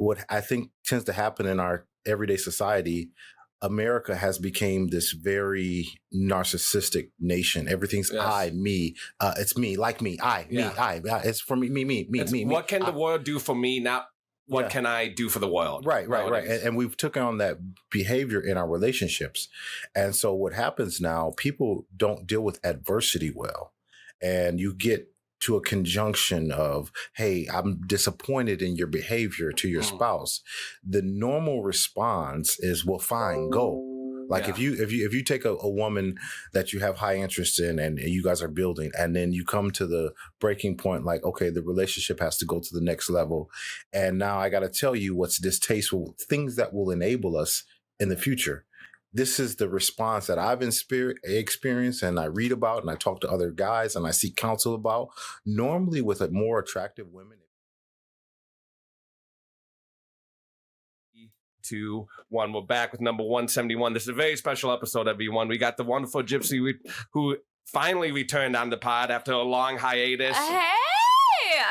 what I think tends to happen in our everyday society, America has become this very narcissistic nation. Everything's I, me. It's me, like me, I, me, I. It's for me, me. What can the world do for me, not what can I do for the world? Right. And we've taken on that behavior in our relationships. And so what happens now, people don't deal with adversity well. And you get to a conjunction of, hey, I'm disappointed in your behavior to your spouse. The normal response is, well, fine, go. Like if you take a woman that you have high interest in and you guys are building, and then you come to the breaking point, like, okay, the relationship has to go to the next level. And now I got to tell you what's distasteful, things that will enable us in the future. This is the response that I've experienced and I read about and I talk to other guys and I seek counsel about, normally with a more attractive women. 2, 1. We're back with number 171. This is a very special episode, everyone. We got the wonderful Gypsy who finally returned on the pod after a long hiatus. Hey!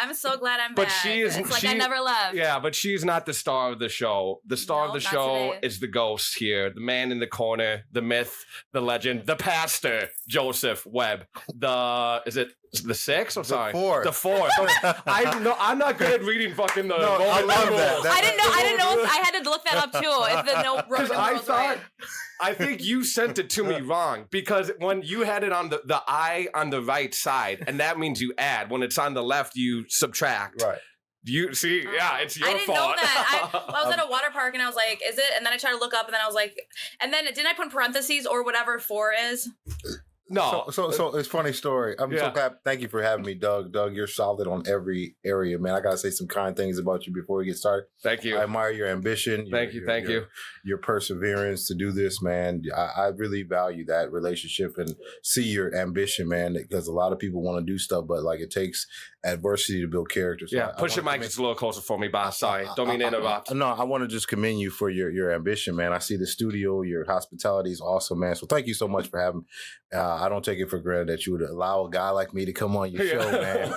I'm so glad I'm back. It's like I never left. Yeah, but she's not the star of the show. The star of the show is the ghost here, the man in the corner, the myth, the legend, the pastor, Joseph Webb. Is it the 6th? I'm sorry. The 4th. I'm not good at reading fucking the I love that. I didn't know. I had to look that up too. If the no Roman I think you sent it to me wrong, because when you had it on the I on the right side, and that means you add. When it's on the left, you subtract. Right. You see, it's your fault. I didn't know that. I was at a water park and I was like, is it? And then I tried to look up and then I was like, and then didn't I put in parentheses or whatever 4 is? No. So it's a funny story. I'm so glad. Thank you for having me, Doug. Doug, you're solid on every area, man. I got to say some kind things about you before we get started. Thank you. I admire your ambition. Thank you. Your perseverance to do this, man. I really value that relationship and see your ambition, man, because a lot of people want to do stuff, but like it takes adversity to build character. So push your mic just a little closer for me, boss. Sorry. Don't mean to interrupt. No, I want to just commend you for your ambition, man. I see the studio, your hospitality is awesome, man. So thank you so much for having me. I don't take it for granted that you would allow a guy like me to come on your show, man.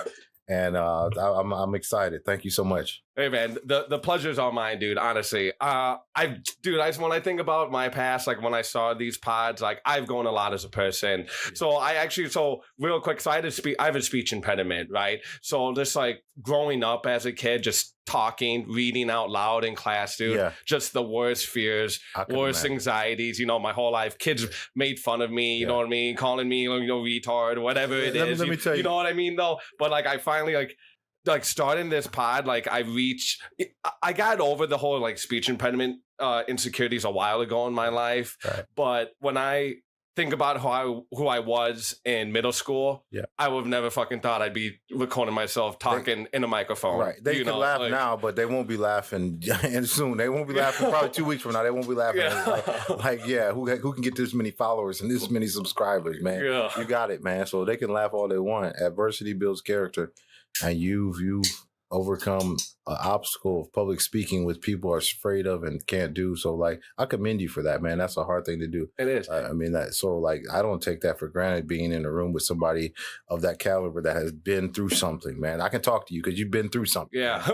And I'm excited. Thank you so much. Hey man, the pleasure's all mine, dude. Honestly, when I think about my past, like when I saw these pods, like I've grown a lot as a person. So real quick, so I have a speech impediment, right? So just like growing up as a kid, just talking, reading out loud in class, dude. Just the worst fears, worst anxieties. My whole life, kids made fun of me. You know what I mean, calling me retard, whatever it is. Let me tell you. You know what I mean, though. But like I finally like starting this pod, like I got over the whole like speech impediment insecurities a while ago in my life. Right. But when I think about who I was in middle school, I would have never fucking thought I'd be recording myself talking in a microphone. Right. They can laugh now, but they won't be laughing and soon. They won't be laughing probably 2 weeks from now. They won't be laughing. Who can get this many followers and this many subscribers, man? Yeah. You got it, man. So they can laugh all they want. Adversity builds character. And you've overcome an obstacle of public speaking, which people are afraid of and can't do. So, like, I commend you for that, man. That's a hard thing to do. It is. I don't take that for granted, being in a room with somebody of that caliber that has been through something, man. I can talk to you because you've been through something. Yeah.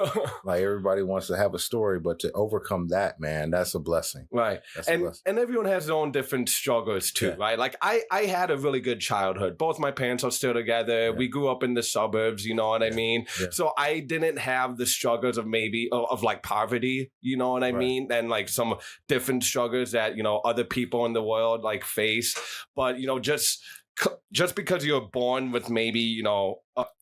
Like, everybody wants to have a story, but to overcome that, man, that's a blessing. Right. And everyone has their own different struggles too, right? Like, I had a really good childhood. Both my parents are still together. Yeah. We grew up in the suburbs, you know what I mean? Yeah. So I didn't have the struggles of like poverty, you know what I mean? And like some different struggles that, other people in the world like face. But, just because you're born with maybe,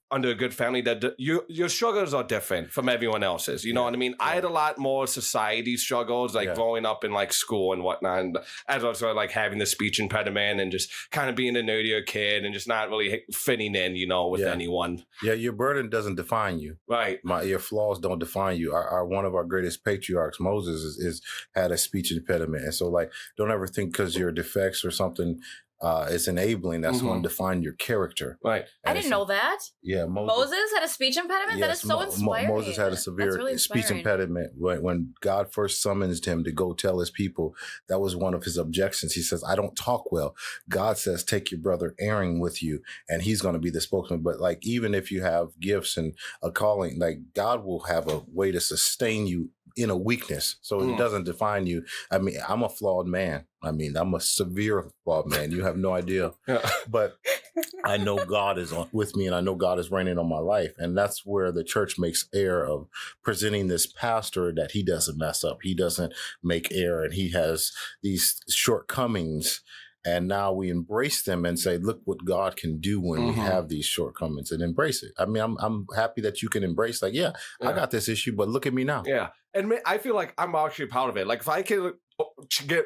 under a good family, that your struggles are different from everyone else's. You know what I mean? I had a lot more society struggles, like growing up in like school and whatnot. And as I was like having the speech impediment and just kind of being a nerdier kid and just not really fitting in, with anyone. Yeah, your burden doesn't define you. Right. Your flaws don't define you. One of our greatest patriarchs, Moses, is had a speech impediment. And so like, don't ever think because your defects or something It's enabling. That's going to define your character. Right. I didn't know that. Yeah. Moses had a speech impediment? That is so inspiring. Moses had a severe speech impediment. When God first summons him to go tell his people, that was one of his objections. He says, I don't talk well. God says, take your brother Aaron with you, and he's going to be the spokesman. But like, even if you have gifts and a calling, like God will have a way to sustain you in a weakness. So it doesn't define you. I mean, I'm a flawed man. I mean, I'm a severe flawed man. You have no idea. Yeah. But I know God is with me, and I know God is reigning on my life. And that's where the church makes air of presenting this pastor that he doesn't mess up. He doesn't make error, and he has these shortcomings. And now we embrace them and say, look what God can do when we have these shortcomings, and embrace it. I mean, I'm happy that you can embrace, like, I got this issue, but look at me now. Yeah. And I feel like I'm actually proud of it. Like, if I could get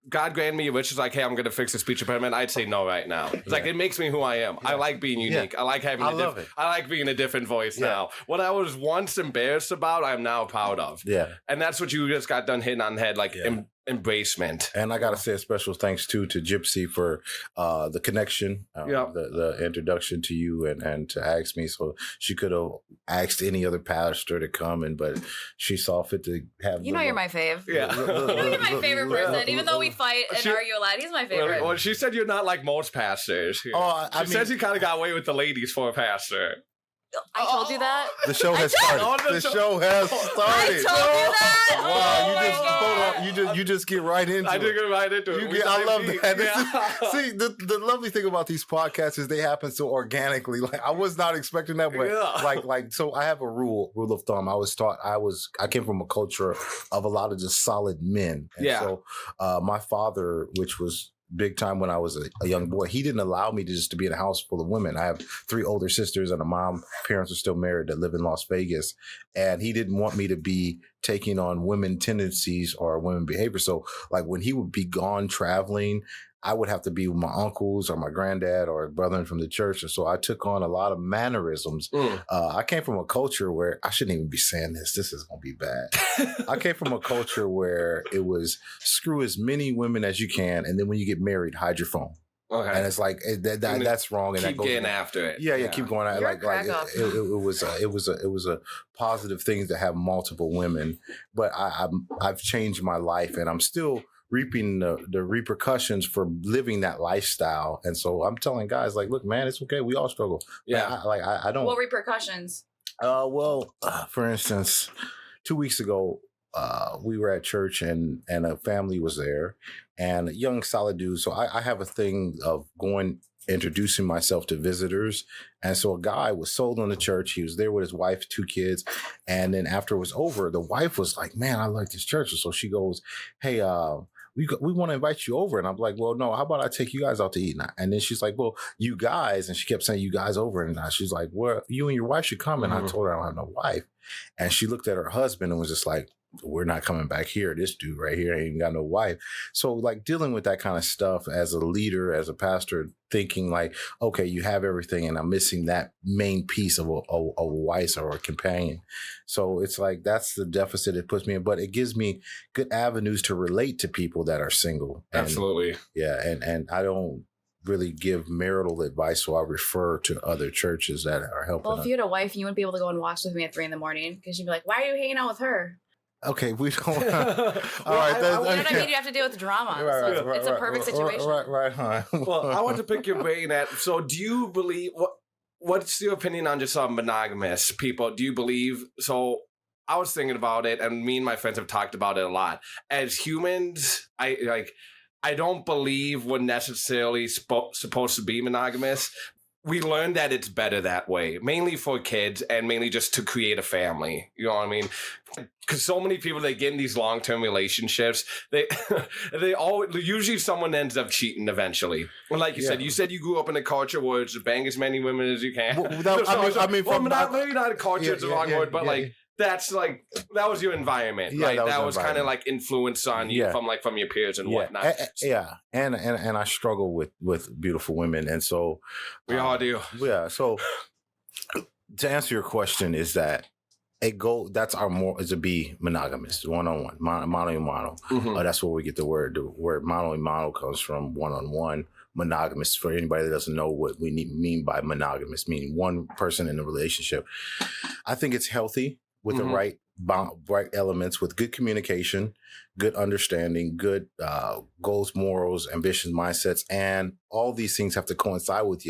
God grant me, which is like, hey, I'm going to fix the speech impediment, I'd say no right now. It's like, it makes me who I am. I like being unique. I like having I like being a different voice now. What I was once embarrassed about, I'm now proud of. Yeah. And that's what you just got done hitting on the head, like embracement. And I got to say a special thanks to Gypsy for the connection, the introduction to you and to ask me. So she could have asked any other pastor to come, but she saw fit to have. You know, you're my fave. Yeah. You know, you're my favorite person. Even though we fight and argue a lot, he's my favorite. Well, she said you're not like most pastors. She says you kind of got away with the ladies for a pastor. I told you that. The show has started. The show has started. I told you that. Wow, you just get right into it. I did get right into it. I love that. See, the lovely thing about these podcasts is they happen so organically. Like, I was not expecting that, but like so I have a rule of thumb. I was taught I came from a culture of a lot of just solid men. And so my father, which was big time when I was a young boy, he didn't allow me to be in a house full of women. I have 3 older sisters and a mom. Parents are still married that live in Las Vegas. And he didn't want me to be taking on women tendencies or women behavior. So like when he would be gone traveling, I would have to be with my uncles or my granddad or a brother from the church. And so I took on a lot of mannerisms. I came from a culture where I shouldn't even be saying this. This is going to be bad. I came from a culture where it was screw as many women as you can. And then when you get married, hide your phone. Okay. And it's like that's wrong. And keep that goes getting after it. Yeah, keep going at it. It was a positive thing to have multiple women. But I've changed my life, and I'm still reaping the repercussions for living that lifestyle. And so I'm telling guys, like, look, man, it's okay. We all struggle. Yeah. I don't. What repercussions? For instance, 2 weeks ago, we were at church and a family was there, and a young solid dude. So I have a thing of introducing myself to visitors. And so a guy was sold on the church. He was there with his wife, 2 kids. And then after it was over, the wife was like, man, I like this church. So she goes, hey, we want to invite you over. And I'm like, well, no, how about I take you guys out to eat? And then she's like, well, you guys. And she kept saying you guys over. And she's like, well, you and your wife should come. And I told her I don't have no wife. And she looked at her husband and was just like, we're not coming back here. This dude right here ain't even got no wife. So like dealing with that kind of stuff as a leader, as a pastor, thinking like, okay, you have everything and I'm missing that main piece of a wife or a companion. So it's like, that's the deficit it puts me in, but it gives me good avenues to relate to people that are single. Absolutely. And I don't really give marital advice, so I refer to other churches that are helping. Well, if you had a wife, you wouldn't be able to go and watch with me at 3 a.m. because you'd be like, why are you hanging out with her? Okay, we don't. All right, I mean, you have to deal with drama. It's a perfect situation. Right, huh? Well, I want to pick your brain at. So, do you believe? What's your opinion on just monogamous people? Do you believe? So, I was thinking about it, and me and my friends have talked about it a lot. As humans, I don't believe we're necessarily supposed to be monogamous. We learned that it's better that way, mainly for kids and mainly just to create a family. You know what I mean? Because so many people, they get in these long-term relationships, they usually someone ends up cheating eventually. Well, like you said you grew up in a culture where it's bang as many women as you can. Maybe not a culture is the wrong word, but like, that's like, that was your environment, right? That was kind of like influence on you from your peers and whatnot. And I struggle with beautiful women. And so we all do. Yeah. So to answer your question is that that's is to be monogamous, one-on-one, mono and mono. That's where we get the word mono and mono comes from, one-on-one. monogamous. For anybody that doesn't know what we mean by monogamous, meaning one person in a relationship, I think it's healthy with the right elements, with good communication, good understanding, good goals, morals, ambitions, mindsets, and all these things have to coincide with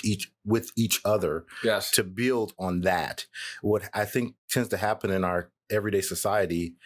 each other to build on that. What I think tends to happen in our everyday society,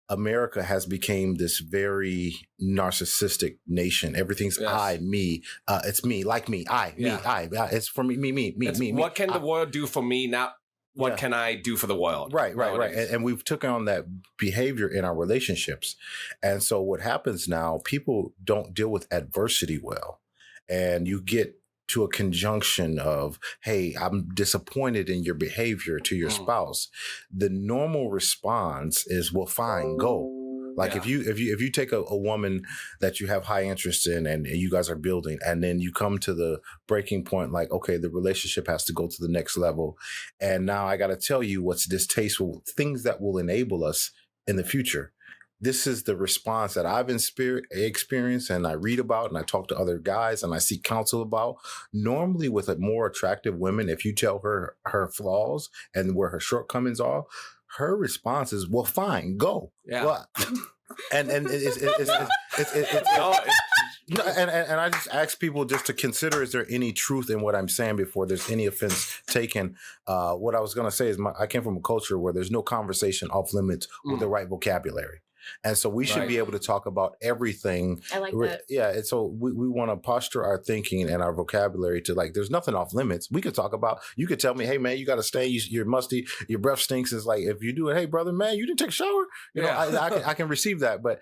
America has become this very narcissistic nation. Everything's I, me, it's me, like me, I, me, I. It's for me, me. What can the world do for me, not what can I do for the world? Right. And we've taken on that behavior in our relationships. And so what happens now, people don't deal with adversity well. And you get to a conjunction of, hey, I'm disappointed in your behavior to your spouse. The normal response is, well, fine, go. Like if you take a woman that you have high interest in and you guys are building, and then you come to the breaking point, like, okay, the relationship has to go to the next level. And now I got to tell you what's distasteful, things that will enable us in the future. This is the response that I've experienced and I read about and I talk to other guys and I seek counsel about. Normally with a more attractive woman, if you tell her her flaws and where her shortcomings are, her response is, well, fine, go. Yeah. Well, and it's I just ask people just to consider, is there any truth in what I'm saying before there's any offense taken? What I was going to say is I came from a culture where there's no conversation off limits with the right vocabulary. And so we should be able to talk about everything. I like that. Yeah. And so we want to posture our thinking and our vocabulary to, like, there's nothing off limits. We could talk about, you could tell me, hey, man, you got to stay. You're musty. Your breath stinks. It's like, if you do it, hey, brother, man, you didn't take a shower. You know, I can receive that. But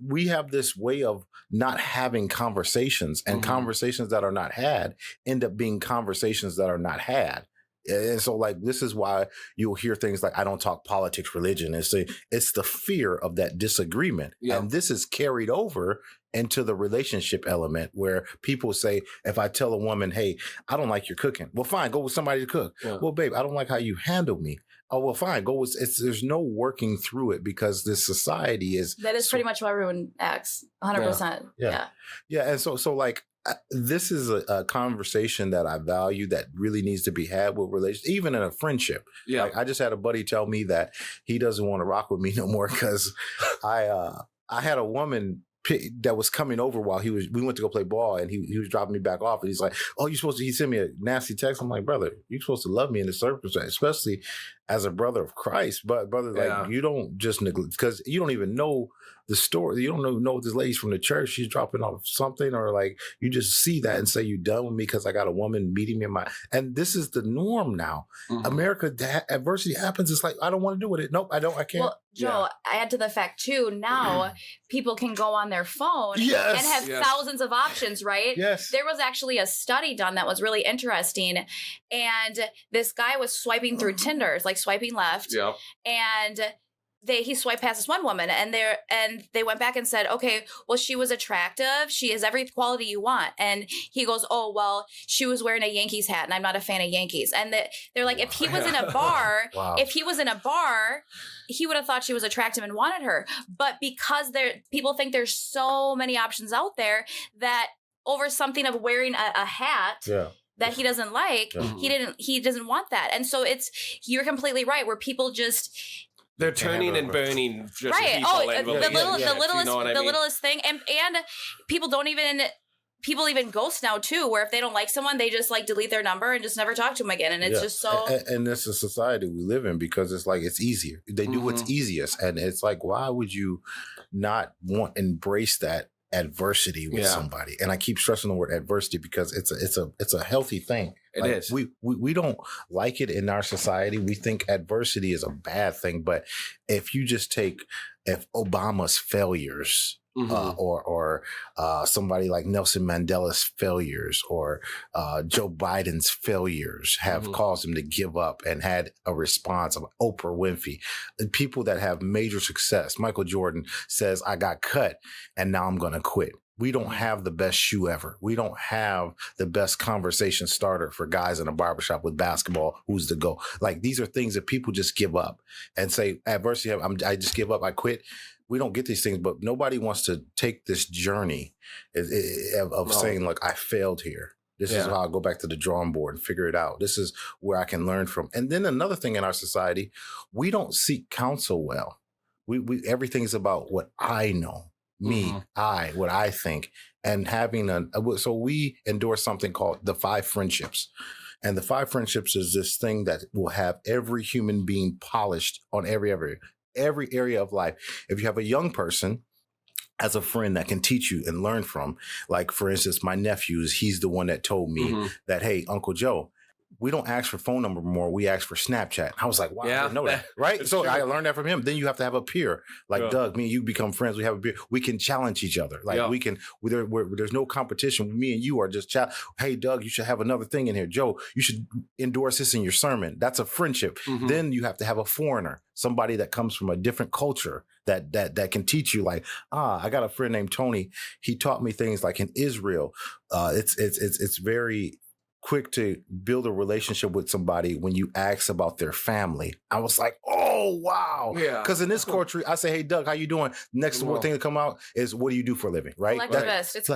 we have this way of not having conversations, and conversations that are not had end up being conversations that are not had. And so, like, this is why you'll hear things like, I don't talk politics, religion. It's the fear of that disagreement. Yeah. And this is carried over into the relationship element, where people say, if I tell a woman, hey, I don't like your cooking. Well, fine, go with somebody to cook. Yeah. Well, babe, I don't like how you handle me. Oh, well, fine, go with, there's no working through it, because this society is. That is pretty much how everyone acts. 100%. Yeah. And so like, this is a conversation that I value, that really needs to be had with relations, even in a friendship. Yeah. Like, I just had a buddy tell me that he doesn't want to rock with me no more because I had a woman that was coming over while we went to go play ball, and he was dropping me back off, and he's like, oh, he sent me a nasty text. I'm like, brother, you're supposed to love me in the circumstance, especially as a brother of Christ. But brother, like, you don't just neglect, because you don't even know the story. You don't know if this lady's from the church, she's dropping off something, or like, you just see that and say, you done with me because I got a woman meeting me in my, and this is the norm now. America, adversity happens. It's like, I don't want to do with it. Nope, I can't. Well, Joe, I add to the fact too, now people can go on their phone and have thousands of options, right? Yes. There was actually a study done that was really interesting. And this guy was swiping through Tinders, like swiping left. Yep. And he swiped past this one woman, and they went back and said, okay, well, she was attractive. She has every quality you want. And he goes, oh, well, she was wearing a Yankees hat, and I'm not a fan of Yankees. And they're like, if he was in a bar, he would have thought she was attractive and wanted her. But because people think there's so many options out there, that over something of wearing a hat that he doesn't like, he doesn't want that. And so you're completely right, where people just, they're turning and burning just right. people. Oh, the littlest thing, and people even ghost now too, where if they don't like someone, they just like delete their number and just never talk to them again. And it's just so. And this is a society we live in, because it's like, it's easier. They do what's easiest, and it's like, why would you not embrace that adversity with somebody? And I keep stressing the word adversity, because it's a healthy thing. It is. We don't like it in our society. We think adversity is a bad thing. But if you just take Obama's failures, or somebody like Nelson Mandela's failures, or Joe Biden's failures have caused him to give up, and had a response of Oprah Winfrey, people that have major success. Michael Jordan says, I got cut and now I'm going to quit. We don't have the best shoe ever. We don't have the best conversation starter for guys in a barbershop with basketball. Who's the GOAT? Like, these are things that people just give up and say, adversity, I just give up, I quit. we don't get these things, but nobody wants to take this journey of saying, like, I failed here. This is how I go back to the drawing board and figure it out. This is where I can learn from. And then another thing in our society, we don't seek counsel well. We everything's about what I know, me, what I think, and having so we endorse something called the 5 friendships. And the 5 friendships is this thing that will have every human being polished on every area of life. If you have a young person as a friend that can teach you and learn from, like, for instance, my nephews, he's the one that told me that, hey, Uncle Joe, we don't ask for phone number more. We ask for Snapchat. I was like, wow, I didn't know that. Right. So true. I learned that from him. Then you have to have a peer like Doug, me and you become friends. We have a peer. We can challenge each other. Like we can, there's no competition. Me and you are just hey, Doug, you should have another thing in here. Joe, you should endorse this in your sermon. That's a friendship. Then you have to have a foreigner, somebody that comes from a different culture that can teach you, like, I got a friend named Tony. He taught me things like in Israel. It's very quick to build a relationship with somebody when you ask about their family. I was like, oh, wow. Yeah. Because in this culture, I say, hey, Doug, how you doing? Next thing to come out is, what do you do for a living? Right? Collectivist. It's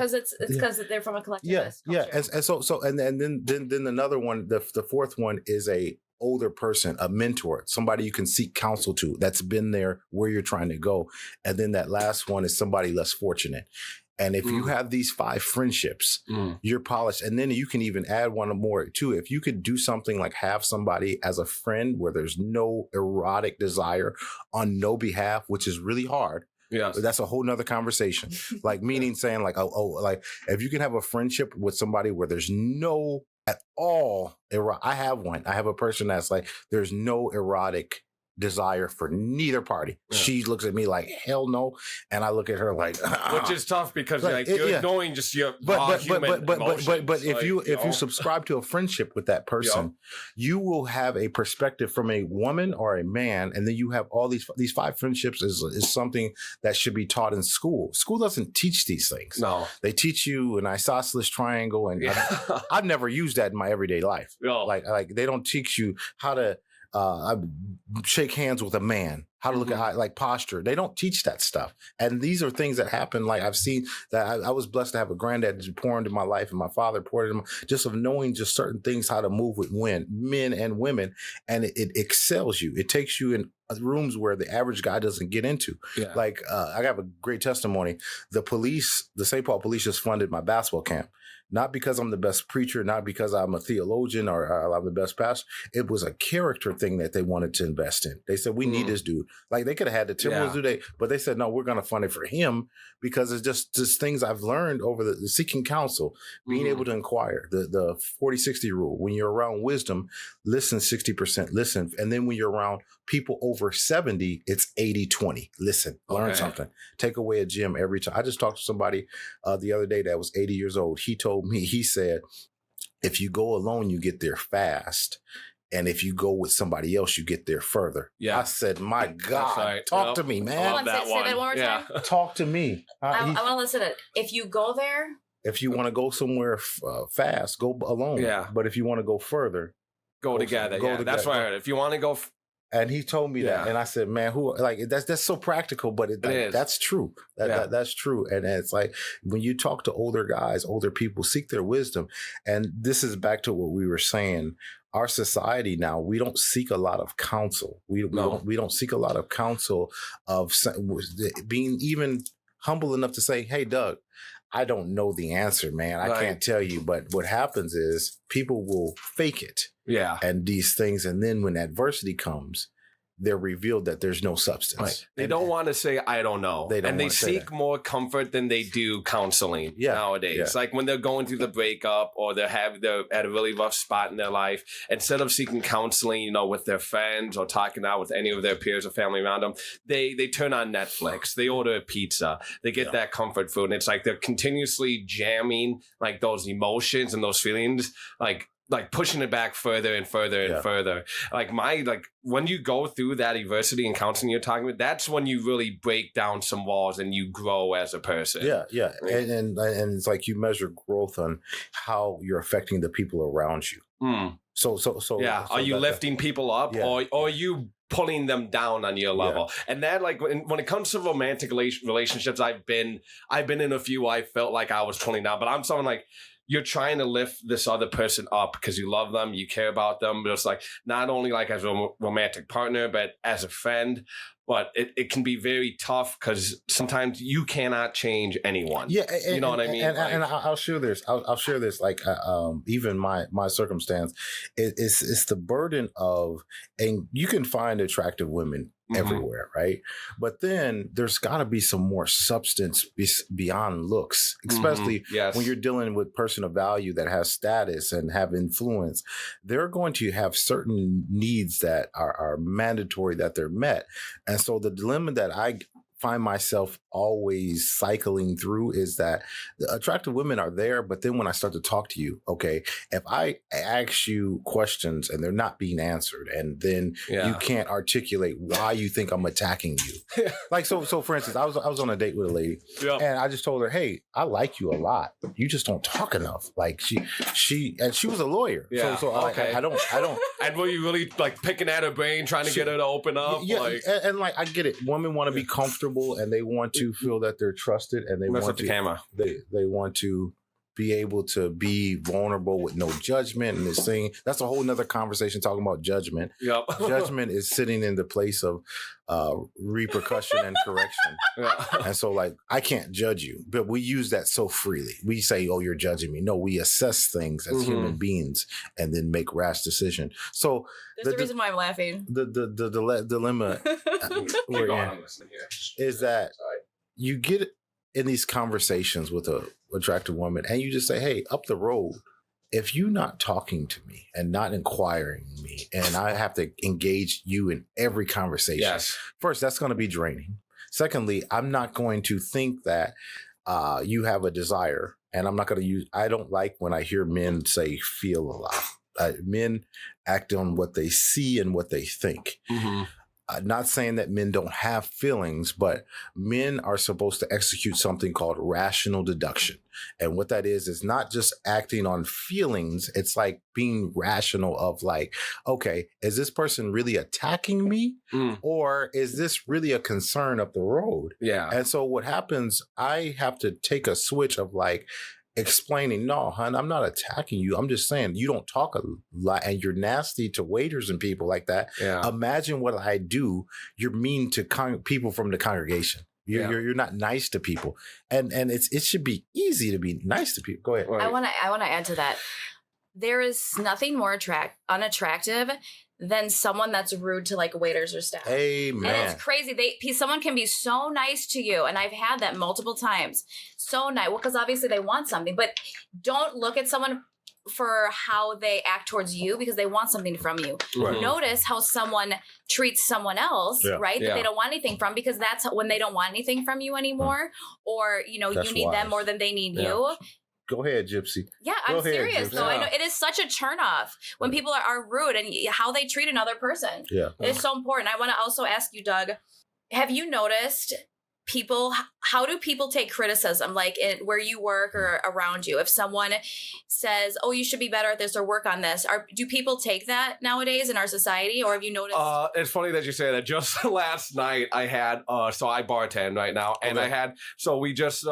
because they're from a collectivist culture. Yeah. And then another one, the fourth one is a older person, a mentor, somebody you can seek counsel to that's been there where you're trying to go. And then that last one is somebody less fortunate. And if you have these 5 friendships, you're polished. And then you can even add one more too. If you could do something like have somebody as a friend where there's no erotic desire on no behalf, which is really hard. Yeah, that's a whole nother conversation. Like, meaning saying like, like if you can have a friendship with somebody where there's no at all, I have one. I have a person that's like, there's no erotic desire for neither party. Yeah. She looks at me like, hell no, and I look at her like, which is tough because you're knowing just your human emotions. But if you subscribe to a friendship with that person, you will have a perspective from a woman or a man, and then you have all these 5 friendships is something that should be taught in school. School doesn't teach these things. No, they teach you an isosceles triangle, and I've never used that in my everyday life. No. Like they don't teach you how to shake hands with a man, how to look at like posture. They don't teach that stuff. And these are things that happen. Like, I've seen that I was blessed to have a granddad to pour into my life, and my father poured into just of knowing just certain things, how to move with men and women. And it excels you. It takes you in rooms where the average guy doesn't get into. Yeah. Like, I have a great testimony. The St. Paul police just funded my basketball camp. Not because I'm the best preacher, not because I'm a theologian or I'm the best pastor. It was a character thing that they wanted to invest in. They said, we need this dude. Like, they could have had the Timberwolves do that, but they said, no, we're going to fund it for him, because it's just things I've learned over the seeking counsel, being able to inquire, the 40-60 rule. When you're around wisdom, listen 60%, listen. And then when you're around people over 70, it's 80-20. Listen, learn something. Take away a gem every time. I just talked to somebody the other day that was 80 years old. He told me, he said, if you go alone, you get there fast. And if you go with somebody else, you get there further. Yeah. I said, my God, talk to me, man. I want to say that one more time. Talk to me. I want to listen to it. If you go there. If you want to go somewhere fast, go alone. Yeah. But if you want to go further, go together. That's what I heard. If you want to go. And he told me that, and I said, "Man, that's so practical, but that's true. That's true." And it's like, when you talk to older guys, older people, seek their wisdom. And this is back to what we were saying. Our society now, we don't seek a lot of counsel. We don't seek a lot of counsel of being even humble enough to say, "Hey, Doug, I don't know the answer, man. I can't tell you." But what happens is people will fake it. Yeah. And these things. And then when adversity comes, they're revealed that there's no substance. Right. They don't want to say, I don't know. They seek more comfort than they do counseling nowadays. Yeah. Like when they're going through the breakup, or they're at a really rough spot in their life, instead of seeking counseling, with their friends or talking out with any of their peers or family around them, they turn on Netflix, they order a pizza, they get that comfort food. And it's like they're continuously jamming like those emotions and those feelings, like pushing it back further and further and further. Like when you go through that adversity and counseling you're talking about, that's when you really break down some walls and you grow as a person. Yeah, yeah. And it's like you measure growth on how you're affecting the people around you. So are you lifting people up, or are you pulling them down on your level. And that, like, when it comes to romantic relationships, I've been in a few I felt like I was pulling down, but I'm someone like, you're trying to lift this other person up because you love them, you care about them, but it's like not only like as a romantic partner, but as a friend. But it can be very tough because sometimes you cannot change anyone. Yeah, you know what I mean. And I'll share this. I'll share this. Like even my circumstance, it's the burden of, and you can find attractive women everywhere, right? But then there's got to be some more substance beyond looks, especially when you're dealing with person of value that has status and have influence. They're going to have certain needs that are mandatory that they're met. And so the dilemma that I find myself always cycling through is that the attractive women are there, but then when I start to talk to you, okay, if I ask you questions and they're not being answered, and then you can't articulate why you think I'm attacking you. Like, so for instance, I was on a date with a lady and I just told her, hey, I like you a lot. You just don't talk enough. Like she was a lawyer. Yeah. So I don't. And were you really like picking at her brain, trying to get her to open up? Yeah. Like, and like, I get it. Women want to be comfortable and they want to feel that they're trusted, and they want to they want to be able to be vulnerable with no judgment. And this thing, that's a whole nother conversation talking about judgment. Yep. Judgment is sitting in the place of repercussion and correction. And so like, I can't judge you, but we use that so freely. We say, oh, you're judging me. No, we assess things as human beings and then make rash decision. So there's a reason why I'm laughing. The dilemma we're in is that you get in these conversations with a attractive woman and you just say, hey, up the road, if you're not talking to me and not inquiring me and I have to engage you in every conversation, first, that's going to be draining. Secondly, I'm not going to think that you have a desire, and I'm not going to use, I don't like when I hear men say feel a lot. Men act on what they see and what they think. Not saying that men don't have feelings, but men are supposed to execute something called rational deduction. And what that is not just acting on feelings. It's like being rational of like, okay, is this person really attacking me? Or is this really a concern up the road? Yeah. And so what happens, I have to take a switch of like, explaining, no, hon, I'm not attacking you. I'm just saying you don't talk a lot and you're nasty to waiters and people like that. Yeah. Imagine what I do. You're mean to people from the congregation. You're not nice to people. And it should be easy to be nice to people. Go ahead. I want to add to that. There is nothing more unattractive than someone that's rude to like waiters or staff. Amen. And it's crazy. Someone can be so nice to you, and I've had that multiple times. So nice. Well, because obviously they want something, but don't look at someone for how they act towards you because they want something from you. Right. Notice how someone treats someone else, right? That they don't want anything from, because that's when they don't want anything from you anymore, or that's you need wise. Them more than they need you. Go ahead, Gypsy. Yeah, I'm serious. Though I know it is such a turnoff when people are rude and how they treat another person. Yeah, it's so important. I want to also ask you, Doug, have you noticed people? How do people take criticism, like where you work or around you? If someone says, "Oh, you should be better at this," or "Work on this," do people take that nowadays in our society, or have you noticed? It's funny that you say that. Just last night, I had so I bartend right now, and we just.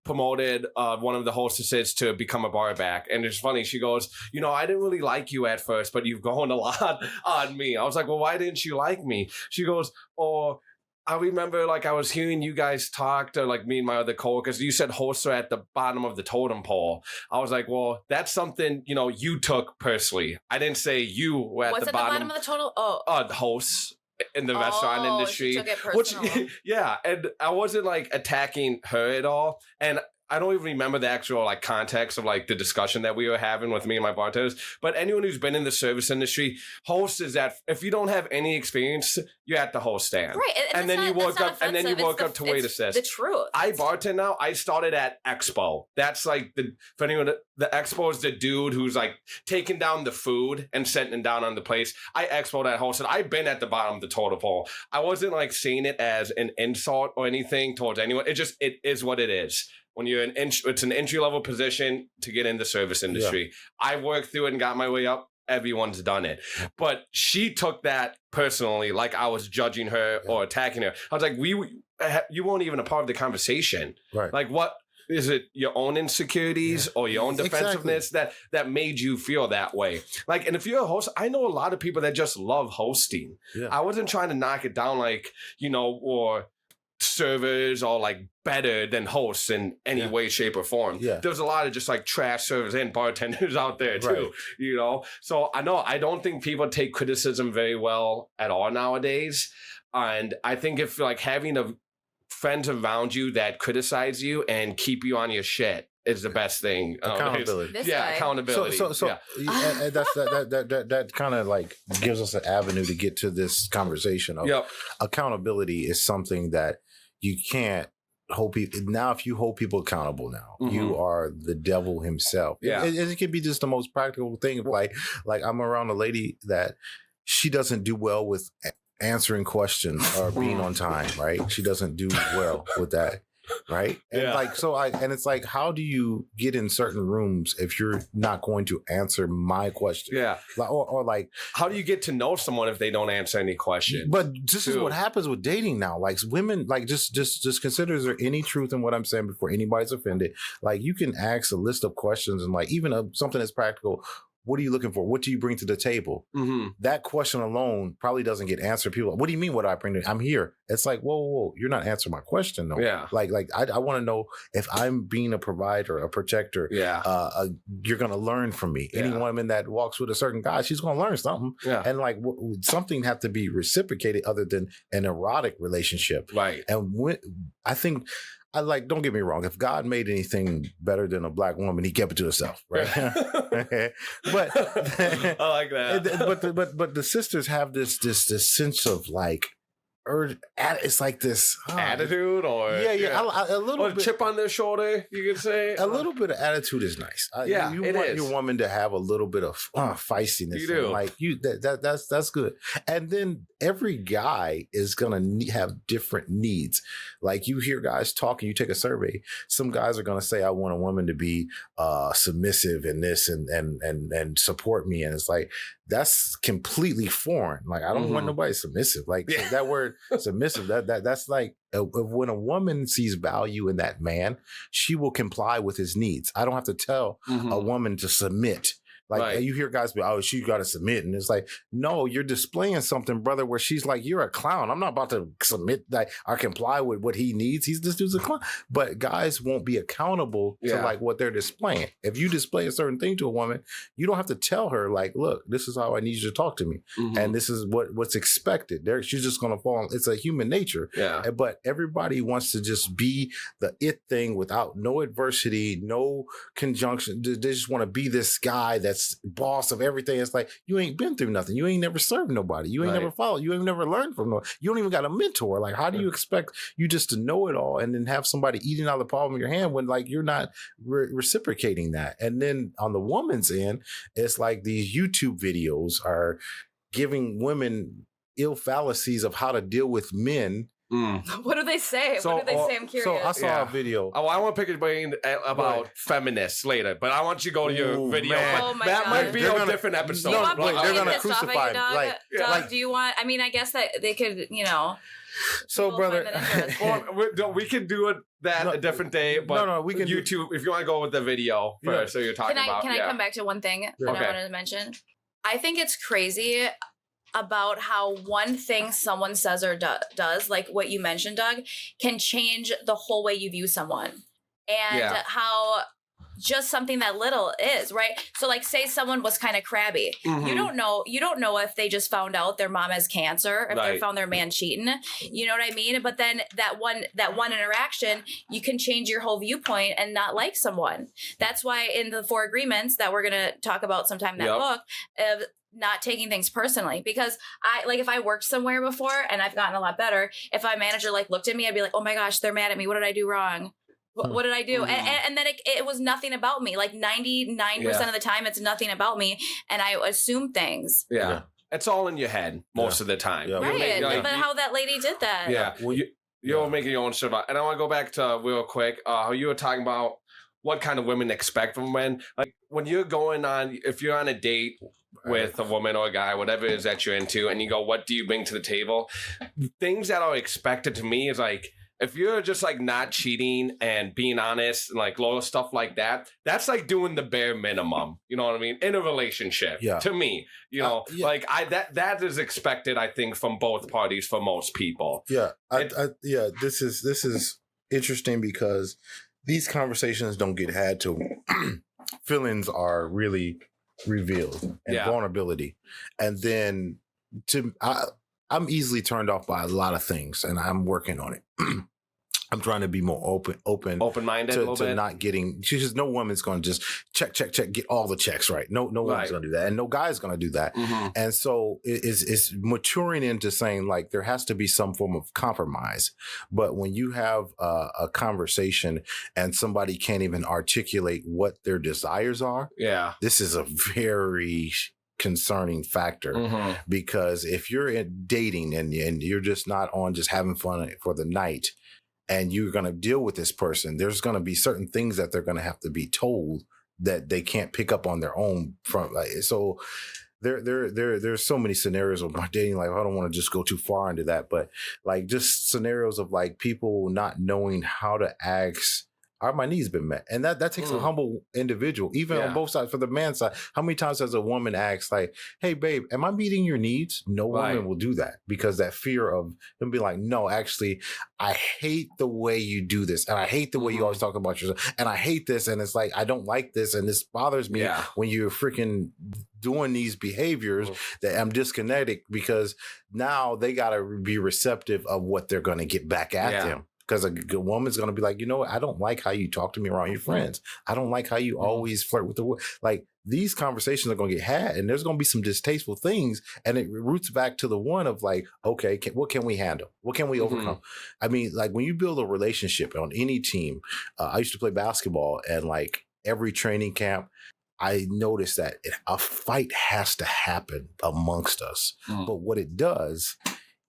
Promoted one of the hostesses to become a bar back. And it's funny, she goes, I didn't really like you at first, but you've grown a lot on me. I was like, well, why didn't you like me? She goes, I remember like I was hearing you guys talk to like me and my other coworkers. You said hosts are at the bottom of the totem pole. I was like, well, that's something, you took personally. I didn't say you were at the bottom of the total? The hosts in the restaurant industry. She took it personal. And I wasn't like attacking her at all. And I don't even remember the actual like context of like the discussion that we were having with me and my bartenders. But anyone who's been in the service industry, host is that if you don't have any experience, you're at the host stand. Right. And then you work up to wait assist. The truth. I bartend now. I started at Expo. That's like for anyone, the Expo is the dude who's like taking down the food and setting it down on the place. I expoed at host, and I've been at the bottom of the totem pole. I wasn't like seeing it as an insult or anything towards anyone. It is what it is. When you're it's an entry-level position to get in the service industry. I worked through it and got my way up. everyone's done it. But she took that personally, like I was judging her or attacking her. I was like, you weren't even a part of the conversation. Right. Like, what is it? Your own insecurities or your own defensiveness that made you feel that way? Like, and if you're a host, I know a lot of people that just love hosting. Yeah. I wasn't trying to knock it down, like, you know, or servers are like better than hosts in any way, shape, or form. Yeah. There's a lot of just like trash servers and bartenders out there too, you know? So I don't think people take criticism very well at all nowadays. And I think if like having friends around you that criticize you and keep you on your shit is the best thing. Accountability. Accountability. So and that kind of like gives us an avenue to get to this conversation of accountability is something that you can't hold people. Now, if you hold people accountable now, you are the devil himself. Yeah. It can be just the most practical thing. Like I'm around a lady that she doesn't do well with answering questions or being on time, right? She doesn't do well with that. Right. And and it's like, how do you get in certain rooms if you're not going to answer my question? Yeah. Or like, how do you get to know someone if they don't answer any questions? But this is what happens with dating now. Like women, like just consider, is there any truth in what I'm saying before anybody's offended? Like you can ask a list of questions and like even something that's practical. What are you looking for? What do you bring to the table? That question alone probably doesn't get answered. People, what do you mean? What do I bring to? I'm here. It's like, whoa, you're not answering my question, though. Yeah. Like I want to know if I'm being a provider, a protector. Yeah. You're gonna learn from me. Yeah. Any woman that walks with a certain guy, she's gonna learn something. Yeah. And like something have to be reciprocated other than an erotic relationship. Right. And I think. Don't get me wrong. If God made anything better than a black woman, he kept it to himself, right? But I like that. But the sisters have this sense of like, it's like this attitude, or a little bit, chip on their shoulder. You could say a little bit of attitude is nice. You want your woman to have a little bit of feistiness. You do, like that's good. And then every guy is gonna have different needs. Like you hear guys talking, you take a survey. Some guys are gonna say, "I want a woman to be submissive in this and support me," and it's like that's completely foreign. Like I don't want nobody submissive. Like that word submissive, that's like when a woman sees value in that man, she will comply with his needs. I don't have to tell a woman to submit. Like you hear guys be, oh, she got to submit. And it's like, no, you're displaying something, brother, where she's like, you're a clown. I'm not about to submit that or comply with what he needs. This dude's a clown. But guys won't be accountable to like what they're displaying. If you display a certain thing to a woman, you don't have to tell her like, look, this is how I need you to talk to me. And this is what's expected. She's just going to fall. It's a human nature. Yeah. But everybody wants to just be the it thing without no adversity, no conjunction. They just want to be this guy that's boss of everything. It's like, you ain't been through nothing. You ain't never served nobody. You ain't never followed. You ain't never learned from nobody. You don't even got a mentor. Like, how do you expect you just to know it all and then have somebody eating out of the palm of your hand when like you're not reciprocating that? And then on the woman's end, it's like these YouTube videos are giving women ill fallacies of how to deal with men. What do they say? What do they say? I'm curious. So I saw a video. Oh, I want to pick your brain about feminists later, but I want you to go to your video. That might be a different episode. They're going to crucify me. Doug, do you want? I mean, I guess that they could, So, brother, we can do that a different day. But we can YouTube if you want to go with the video first. So you're talking about. Can I come back to one thing that I wanted to mention? I think it's crazy about how one thing someone says or does, like what you mentioned, Doug, can change the whole way you view someone. And how just something that little is, right? So like say someone was kind of crabby. You don't know if they just found out their mom has cancer, if they found their man cheating. You know what I mean? But then that one interaction, you can change your whole viewpoint and not like someone. That's why in the 4 agreements that we're gonna talk about sometime in that book, not taking things personally, because if I worked somewhere before and I've gotten a lot better, if my manager like looked at me, I'd be like, oh my gosh, they're mad at me. What did I do wrong? What did I do? And then it was nothing about me. Like 99% of the time, it's nothing about me. And I assume things. Yeah. It's all in your head most of the time. Yeah. Right. But how that lady did that. Yeah. Well, you're making your own stuff. And I want to go back to real quick, how you were talking about what kind of women expect from men. Like when you're if you're on a date with a woman or a guy, whatever it is that you're into, and you go, what do you bring to the table? Things that are expected to me is like, if you're just like not cheating and being honest and like loyal stuff like that, that's like doing the bare minimum. You know what I mean? In a relationship, to me, like that is expected, I think, from both parties for most people. Yeah. This is interesting because these conversations don't get had till feelings are really revealed and vulnerability. And then I'm easily turned off by a lot of things, and I'm working on it. I'm trying to be more open-minded to not getting. Just no woman's going to just check, get all the checks right. No woman's going to do that, and no guy's going to do that. Mm-hmm. And so it's maturing into saying like there has to be some form of compromise. But when you have a conversation and somebody can't even articulate what their desires are, this is a very concerning factor, because if you're dating and you're just not on just having fun for the night, and you're going to deal with this person, there's going to be certain things that they're going to have to be told that they can't pick up on their own. So there's so many scenarios of my dating life. I don't want to just go too far into that, but like just scenarios of like people not knowing how to ask, are my needs been met? And that takes a humble individual, even on both sides. For the man's side, how many times has a woman asked like, hey babe, am I meeting your needs? No woman will do that, because that fear of them be like, no, actually, I hate the way you do this. And I hate the way you always talk about yourself. And I hate this. And it's like, I don't like this. And this bothers me when you're freaking doing these behaviors that I'm disconnected, because now they got to be receptive of what they're going to get back at them. Because a good woman's going to be like, you know what? I don't like how you talk to me around your friends. I don't like how you always flirt with like these conversations are going to get had, and there's going to be some distasteful things. And it roots back to the one of like, okay, what can we handle? What can we overcome? I mean, like when you build a relationship on any team, I used to play basketball, and like every training camp, I noticed that a fight has to happen amongst us. But what it does,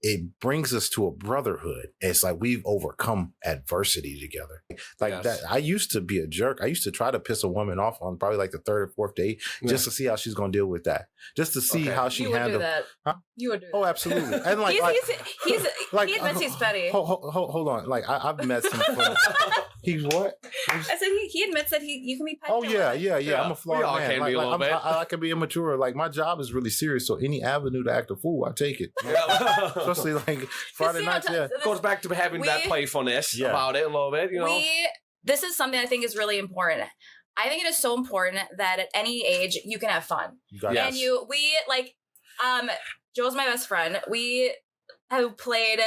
it brings us to a brotherhood. It's like we've overcome adversity together. Like that. I used to be a jerk. I used to try to piss a woman off on probably like the third or fourth date just to see how she's going to deal with that. Just to see how she handled. You would do that. Huh? You would do that. Oh, absolutely. And like, he admits he's petty. Hold on. Like I've met some. He's what? I said he admits that you can be petty. Oh yeah. I'm a flawed man. Can be a little bit. I can be immature. Like my job is really serious, so any avenue to act a fool, I take it. Especially like Friday nights. Goes back to having that playfulness about it a little bit. You know, this is something I think is really important. I think it is so important that at any age you can have fun. And Joe's my best friend. We have played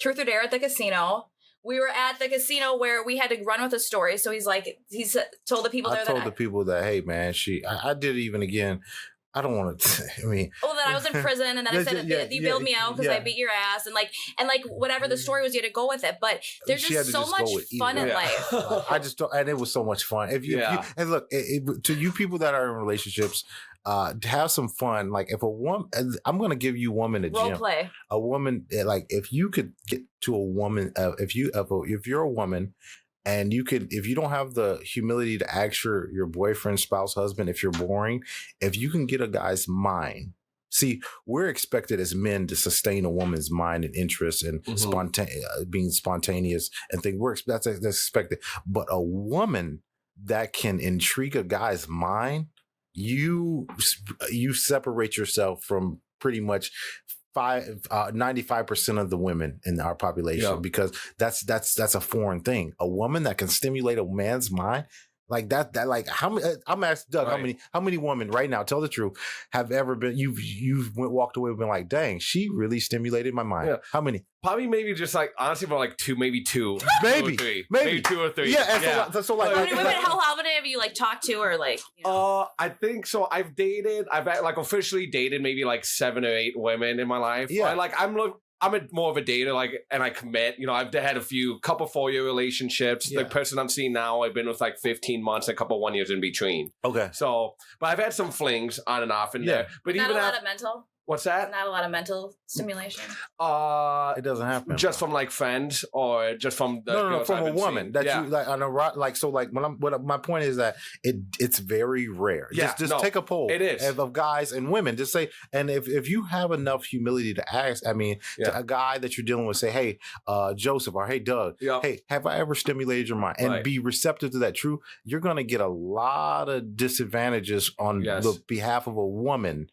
Truth or Dare at the casino. We were at the casino where we had to run with a story. So he's told the people there that I told the people that, hey man, I did it even again. I don't want to. I mean, that I was in prison, and then I said you bailed me out because I beat your ass, and whatever the story was, you had to go with it. But there's just so much fun in life. I just don't, and it was so much fun. If you and look to you people that are in relationships, have some fun. Like if a woman, I'm going to give you woman a role gem. Play. A woman, like if you could get to a woman, if you're a woman. And if you don't have the humility to ask your boyfriend, spouse, husband, if you're boring, if you can get a guy's mind. See, we're expected as men to sustain a woman's mind and interest and being spontaneous and think that's expected. But a woman that can intrigue a guy's mind, you separate yourself from pretty much 95% of the women in our population, because that's a foreign thing. A woman that can stimulate a man's mind like that like how many? I'm asking Doug, how many women right now, tell the truth, have ever been you've walked away and been like, dang, she really stimulated my mind. How many? Probably maybe just like honestly about like maybe two, maybe 2 or 3. So like how many women? How many have you like talked to or like? I think so. I've like officially dated maybe like 7 or 8 women in my life. I'm more of a dater, like, and I commit. You know, I've had couple 4-year relationships. The person I'm seeing now, I've been with like 15 months, a couple 1 years in between. Okay. So, but I've had some flings on and off in there. But not even a lot of mental. What's that? Not a lot of mental stimulation. It doesn't happen. Just from like friends or just from the no, from a woman that you like on a like. So like my point is that it's very rare. Yeah, just take a poll. It is of guys and women. Just say, and if you have enough humility to ask, I mean, to a guy that you're dealing with, say, hey, Joseph, or hey, Doug, hey, have I ever stimulated your mind? And be receptive to that truth. You're gonna get a lot of disadvantages on the behalf of a woman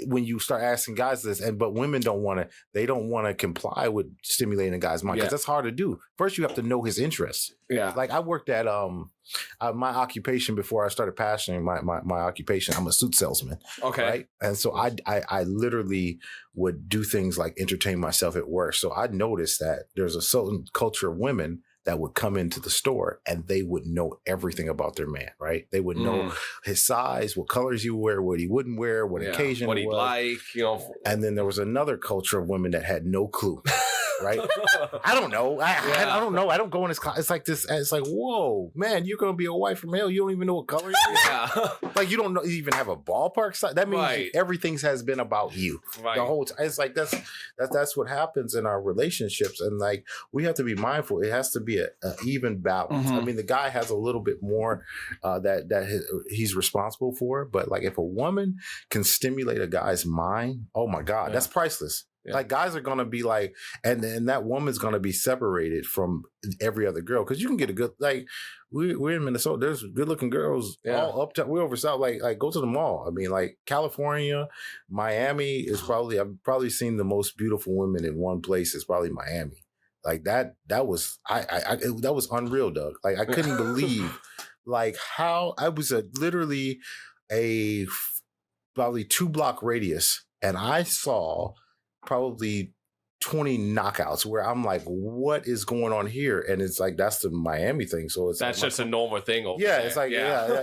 when you start asking guys this, but women don't want to comply with stimulating a guy's mind because that's hard to do. First, you have to know his interests. Yeah, like I worked at my occupation before I started passioning my occupation. I'm a suit salesman. Okay, right, and so I literally would do things like entertain myself at work. So I noticed that there's a certain culture of women that would come into the store and they would know everything about their man, right? They would know his size, what colors he would wear, what he wouldn't wear, what occasion what he'd like, And then there was another culture of women that had no clue. Right? I don't know. I don't know. I don't go in his class. It's like this. It's like, whoa, man, you're going to be a wife from hell. You don't even know what color it is. Yeah. Like you don't know, you even have a ballpark size. That means everything has been about you the whole time. It's like that's what happens in our relationships. And like, we have to be mindful. It has to be an even balance. I mean, the guy has a little bit more that he's responsible for. But like if a woman can stimulate a guy's mind, oh my God, that's priceless. Yeah. Like guys are gonna be like, and that woman's gonna be separated from every other girl because you can get a good like we're in Minnesota. There's good looking girls all uptown. We're over south. Like go to the mall. I mean, like California, Miami is probably I've probably seen the most beautiful women in one place is probably Miami. Like that was that was unreal, Doug. Like I couldn't believe like how I was literally a probably 2-block radius, and I saw probably 20 knockouts where I'm like, what is going on here? And it's like, that's the Miami thing. So it's that's like, just a normal thing over there. It's like,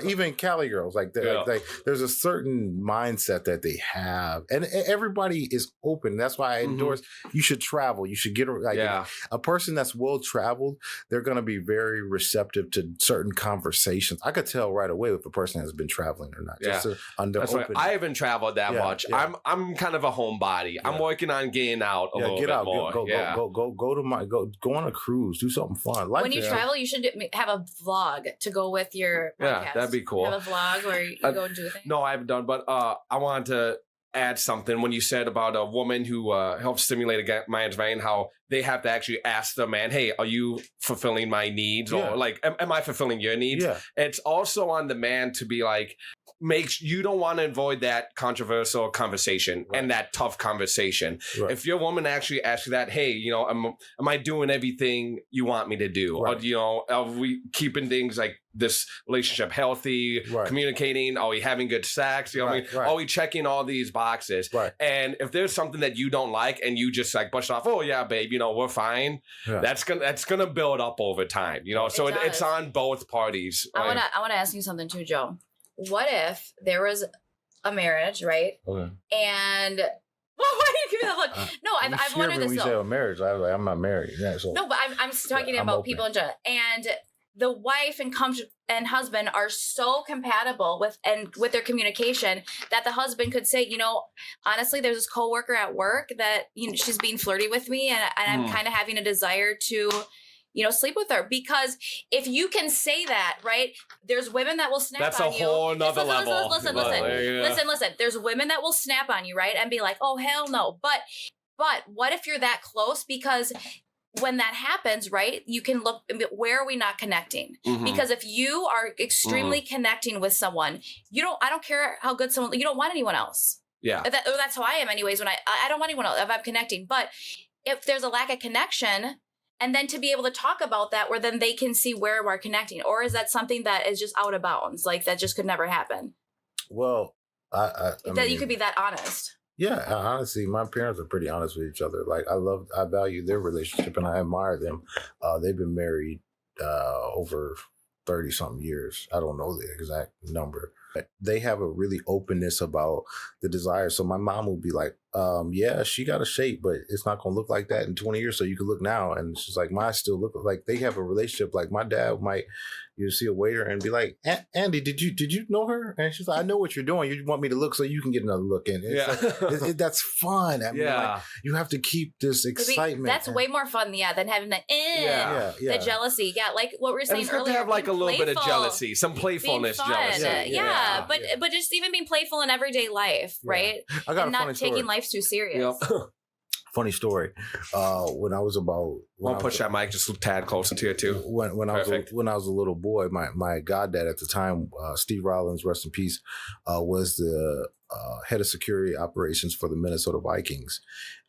even Cali girls, like, like there's a certain mindset that they have. And everybody is open. That's why I endorse, you should travel. You should get like a person that's well-traveled. They're going to be very receptive to certain conversations. I could tell right away if a person has been traveling or not. Just that's open. Right. I haven't traveled that much. Yeah. I'm kind of a homebody. I'm working on getting out a little bit. Out, more. Go on a cruise, do something fun. When you travel, you should have a vlog to go with your podcast. Yeah, that'd be cool. Have a vlog where you go and do things. No, I haven't done, but I wanted to add something when you said about a woman who helps stimulate a man's brain, how they have to actually ask the man, hey, are you fulfilling my needs? Or like, am I fulfilling your needs? Yeah. It's also on the man to be like, you don't want to avoid that controversial conversation and that tough conversation. Right. If your woman actually asks you that, hey, am I doing everything you want me to do? Right. Or, are we keeping things like this relationship healthy, communicating? Are we having good sex? You know what I mean? Are we checking all these boxes? Right. And if there's something that you don't like and you just like brush it off, oh yeah, babe, we're fine. Yeah. That's gonna build up over time. So it's on both parties. Right? I wanna ask you something too, Joe. What if there was a marriage, right? Okay. And why do you give me that look? No, I've wondered this. When you say a marriage, I'm not married. Yeah, so no, but I'm talking about people in general. And the wife and husband are so compatible with their communication that the husband could say, honestly, there's this coworker at work that she's being flirty with me, and I'm kind of having a desire to sleep with her. Because if you can say that, right, there's women that will snap on you. That's a whole nother level. Listen. There's women that will snap on you, right, and be like, oh, hell no. But what if you're that close? Because when that happens, right, you can look, where are we not connecting? Mm-hmm. Because if you are extremely connecting with someone, I don't care how good someone, you don't want anyone else. Yeah. That's how I am anyways. When I don't want anyone else if I'm connecting. But if there's a lack of connection, and then to be able to talk about that where then they can see where we're connecting, or is that something that is just out of bounds? Like that just could never happen? Well, I mean, you could be that honest. Yeah, honestly, my parents are pretty honest with each other. Like I value their relationship and I admire them. They've been married over 30 something years. I don't know the exact number. they have a really openness about the desire. So my mom will be like, yeah, she got a shape, but it's not going to look like that in 20 years. So you can look now. And she's like, mine still look like they have a relationship. Like my dad might, you see a waiter and be like, Andy, did you know her? And she's like, I know what you're doing. You want me to look so you can get another look in. It's like, that's fun. I mean, like, you have to keep this excitement. That's way more fun, than having the jealousy. Yeah, like what we were saying earlier. To have like a little bit of jealousy, some playfulness, jealousy. But just even being playful in everyday life, right? I got and a funny not taking story. life too serious. Funny story. When I was about, I'll push that mic just a tad closer to you too. When I was a little boy, my goddad at the time, Steve Rollins, rest in peace, was the head of security operations for the Minnesota Vikings,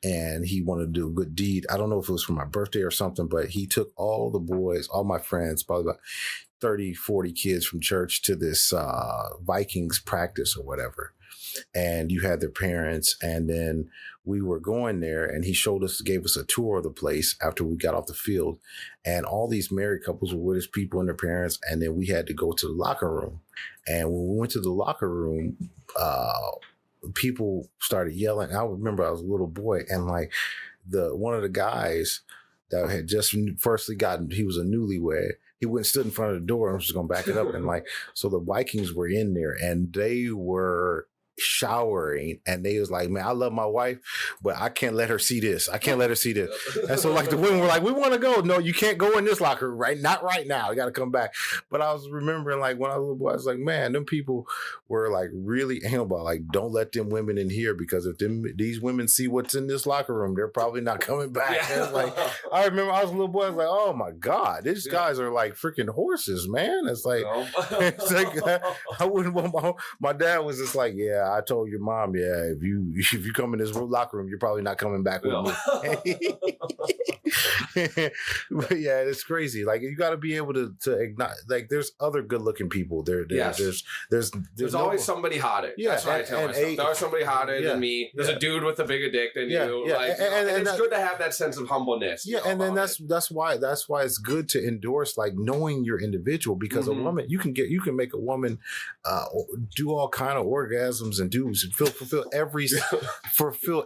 and he wanted to do a good deed. I don't know if it was for my birthday or something, but he took all the boys, all my friends, probably about 30, 40 kids from church to this Vikings practice or whatever. And you had their parents, and then we were going there, and he gave us a tour of the place after we got off the field, and all these married couples were with his people and their parents, and then we had to go to the locker room. And when we went to the locker room, people started yelling. I remember I was a little boy, and like one of the guys that had just firstly gotten, he was a newlywed. He went and stood in front of the door. I'm just going to back it up. And like, so the Vikings were in there, and they were showering, and they was like, man, I love my wife, but I can't let her see this. I can't let her see this. And so like the women were like, we want to go. No, you can't go in this locker room, right? Not right now. You got to come back. But I was remembering like when I was a little boy, I was like, man, them people were like really angry about like, don't let them women in here, because if these women see what's in this locker room, they're probably not coming back. And it's like, I remember I was a little boy, I was like, oh my God, these guys are like freaking horses, man. It's like, it's like I wouldn't want my dad was just like, yeah, I told your mom, if you come in this locker room, you're probably not coming back with me. But yeah, it's crazy. Like you got to be able to ignite. Like there's other good looking people. There's always somebody hotter. Yeah, that's what I tell myself. There's somebody hotter than me. There's a dude with a bigger dick than you. Yeah. Like, and it's good to have that sense of humbleness. Yeah, and then that's why it's good to endorse like knowing your individual, because a woman you can make a woman do all kind of orgasms and fulfill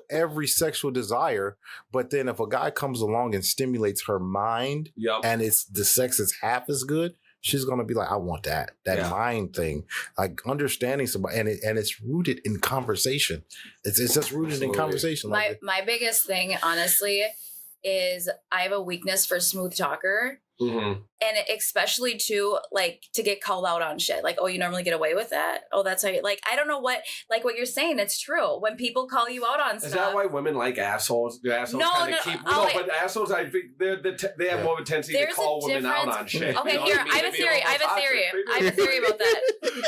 every sexual desire, but then if a guy comes along and stimulates her mind, and the sex is half as good, she's gonna be like, I want that mind thing, like understanding somebody, and it's rooted in conversation. It's just rooted in conversation. My biggest thing, honestly, is I have a weakness for smooth talker. And especially too, like to get called out on shit. Like, oh, you normally get away with that. Oh, that's how you like. I don't know what you're saying. It's true. When people call you out on stuff. Is that why women like assholes? Do assholes kind of keep? But assholes, I think they have more of a tendency to call women out on shit. Okay, here I have a theory. I have a theory about that.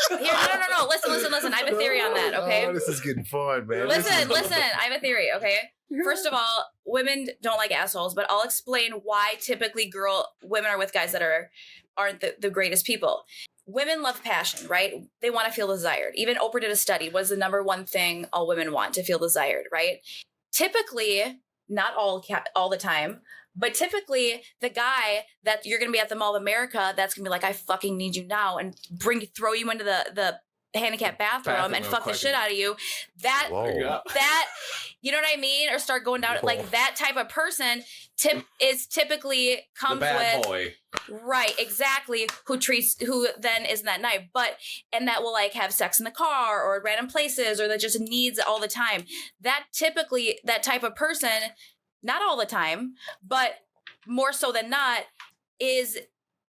Here, no. Listen. I have a theory on that. Okay. Oh, this is getting fun, man. Listen. I have a theory. Okay. First of all, women don't like assholes, but I'll explain why typically women are with guys that aren't the greatest people. Women love passion, right? They want to feel desired. Even Oprah did a study. What is the number one thing all women want? To feel desired, right? Typically, not all the time, but typically the guy that you're going to be at the Mall of America, that's going to be like, I fucking need you now, and throw you into the handicapped bathroom and fuck the shit out of you. That you know what I mean? Or start going down like that type of person typically comes the bad with boy. Right, exactly, who then isn't that nice, and that will like have sex in the car or random places, or that just needs it all the time. That type of person, not all the time, but more so than not,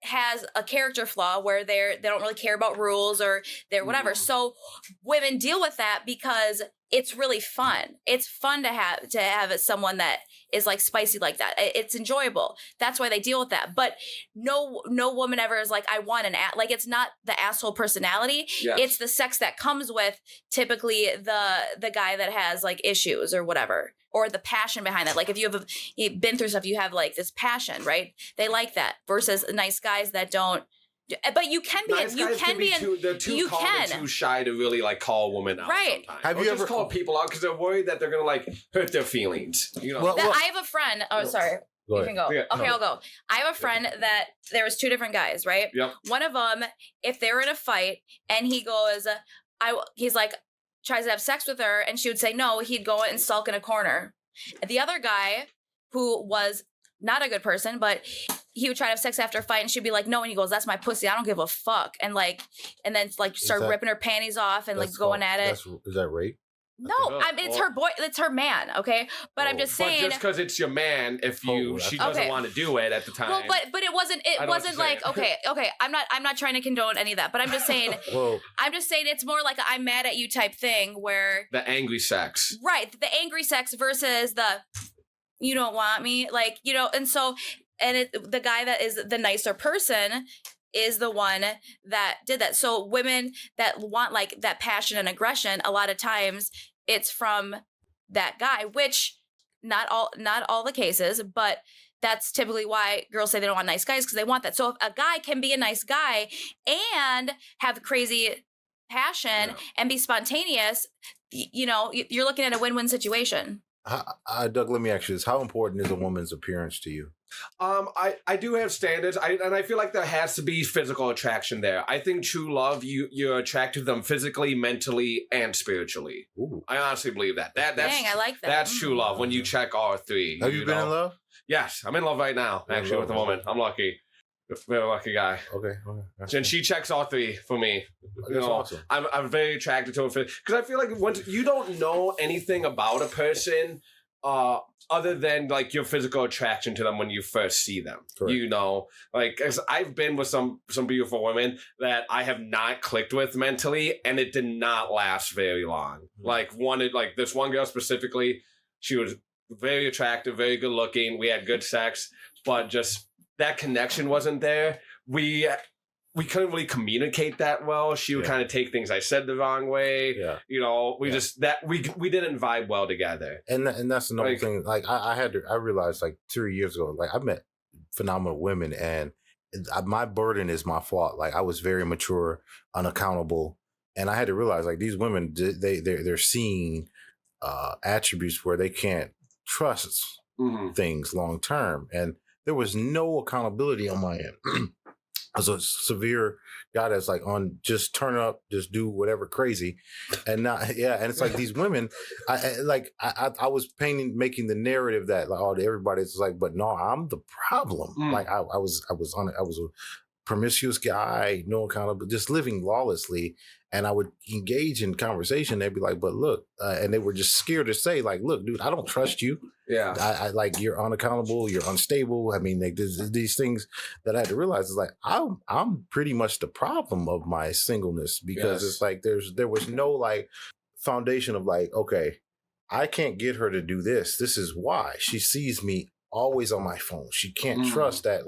has a character flaw where they don't really care about rules, or they're whatever. So women deal with that because it's really fun. It's fun to have someone that is like spicy like that. It's enjoyable. That's why they deal with that. But no woman ever is like, I want like, it's not the asshole personality. Yes. It's the sex that comes with typically the guy that has like issues or whatever, or the passion behind that. Like if you've been through stuff, you have like this passion, right? They like that, versus nice guys that don't. But you can be, nice they're too calm and too shy to really like call a woman out. Right. Sometimes. Have you ever call people out because they're worried that they're gonna like hurt their feelings? You know. I have a friend. Oh, sorry. Go You ahead. can go. Yeah, Okay, no. I'll go. I have a friend that there was 2 different guys, right? Yep. One of them, if they were in a fight and he goes, he's like, tries to have sex with her and she would say no, he'd go and sulk in a corner. The other guy, who was not a good person, but he would try to have sex after a fight and she'd be like, no, and he goes, that's my pussy, I don't give a fuck. And then start ripping her panties off and like going at it. Is that rape? No, it's her boy. It's her man. Okay, but I'm just saying. But just because it's your man, if she doesn't want to do it at the time. Well, but it wasn't. It wasn't like okay. I'm not trying to condone any of that. But I'm just saying. I'm just saying it's more like a I'm mad at you type thing where the angry sex. Right, the angry sex versus the you don't want me, like and so the guy that is the nicer person is the one that did that. So women that want like that passion and aggression, a lot of times it's from that guy, which not all the cases, but that's typically why girls say they don't want nice guys, because they want that. So if a guy can be a nice guy and have crazy passion and be spontaneous, you're looking at a win-win situation. Doug, let me ask you this. How important is a woman's appearance to you? I do have standards, and I feel like there has to be physical attraction there. I think true love, you're attracted to them physically, mentally, and spiritually. Ooh. I honestly believe that. That's, Dang, I like that. That's true love when you check all 3. Have you been in love? Yes, I'm in love right now, actually, with a woman. I'm lucky. Very lucky guy. Okay. And she checks all 3 for me. That's awesome. I'm very attracted to her because I feel like once you don't know anything about a person, other than like your physical attraction to them when you first see them. Correct. Like, 'cause I've been with some beautiful women that I have not clicked with mentally, and it did not last very long. Mm-hmm. Like this one girl specifically, she was very attractive, very good looking. We had good sex, but just that connection wasn't there. We couldn't really communicate that well. She would kind of take things I said the wrong way. Yeah. We didn't vibe well together. And that's another thing. Like I realized like 3 years ago, like I met phenomenal women, and my burden is my fault. Like I was very mature, unaccountable, and I had to realize like these women, they're seeing attributes where they can't trust things long term, and there was no accountability on my end. I was a severe guy that's like on just turn up, just do whatever crazy. And not, and it's like these women, I was making the narrative that like, oh, everybody's like, but no, I'm the problem. Like I was a promiscuous guy, no accountability, just living lawlessly. And I would engage in conversation. They'd be like, but look, and they were just scared to say like, look, dude, I don't trust you. Yeah. I like, you're unaccountable, you're unstable. I mean, like these things that I had to realize is like, I'm pretty much the problem of my singleness, because it's like, there was no like foundation of like, okay, I can't get her to do this. This is why she sees me always on my phone. She can't trust that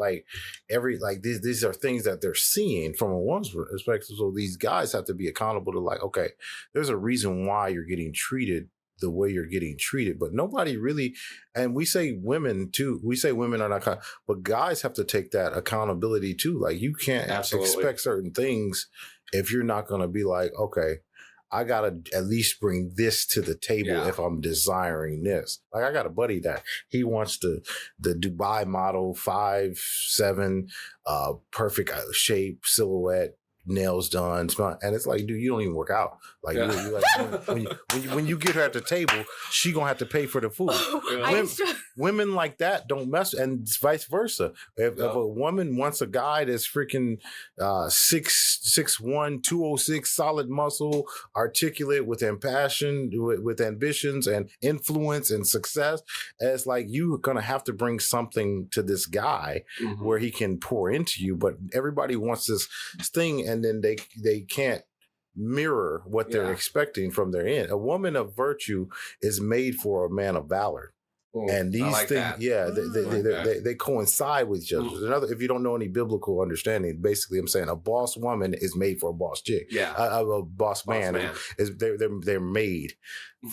these are things that they're seeing from a woman's perspective. So these guys have to be accountable to like, okay, there's a reason why you're getting treated the way you're getting treated. But nobody really, and we say women too, we say women are not, but guys have to take that accountability too. Like you can't expect certain things if you're not going to be like, okay, I got to at least bring this to the table if I'm desiring this. Like I got a buddy that he wants the Dubai model 5'7", perfect shape, silhouette, nails done, and it's like, dude, you don't even work out. Like, when you get her at the table, she gonna have to pay for the food. Women like that don't mess, and vice versa. If a woman wants a guy that's freaking 6'1", 206, solid muscle, articulate, with passion, with ambitions and influence and success, it's like you're gonna have to bring something to this guy where he can pour into you. But everybody wants this thing, and then they can't mirror what they're expecting from their end. A woman of virtue is made for a man of valor. And these like things, they coincide with each other. If you don't know any biblical understanding, basically, I'm saying a boss woman is made for a boss chick. A boss man is they're made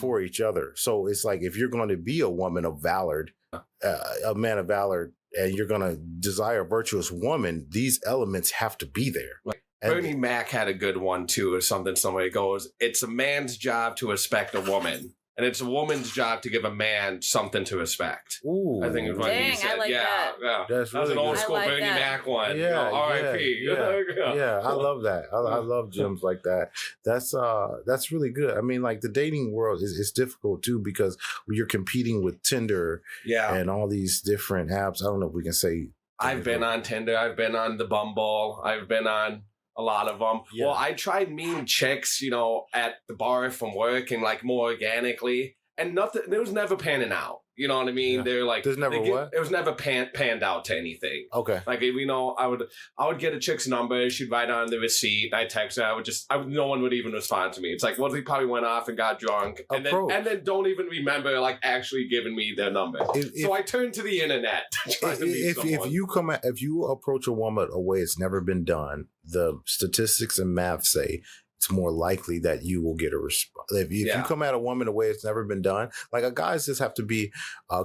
for each other. So it's like, if you're going to be a woman of valor, a man of valor, and you're going to desire a virtuous woman, these elements have to be there. Bernie Mac had a good one too, or something. Somebody goes, "It's a man's job to respect a woman." And it's a woman's job to give a man something to respect. Ooh, I think it's what he said. I like that. Yeah. That's That was an really old good. school I like Bernie that. Mac one. Yeah, R.I.P. yeah, I love that. I love gyms like that. That's really good. I mean, like the dating world is difficult too because you're competing with Tinder and all these different apps. I don't know if we can say. I've been on Tinder. I've been on the Bumble. I've been on a lot of them. Yeah. Well, I tried meeting chicks, you know, at the bar from work and like more organically, and nothing. There was never panning out. You know what I mean? Yeah. They're like, there's never what? It was never panned out to anything. Okay. Like, you know, I would get a chick's number. She'd write on the receipt. I text her. No one would even respond to me. It's like, well, they probably went off and got drunk, and then don't even remember like actually giving me their number. So I turned to the internet to try to meet someone. If you approach a woman a way it's never been done, the statistics and math say it's more likely that you will get a response. If you come at a woman a way it's never been done, like guys just have to be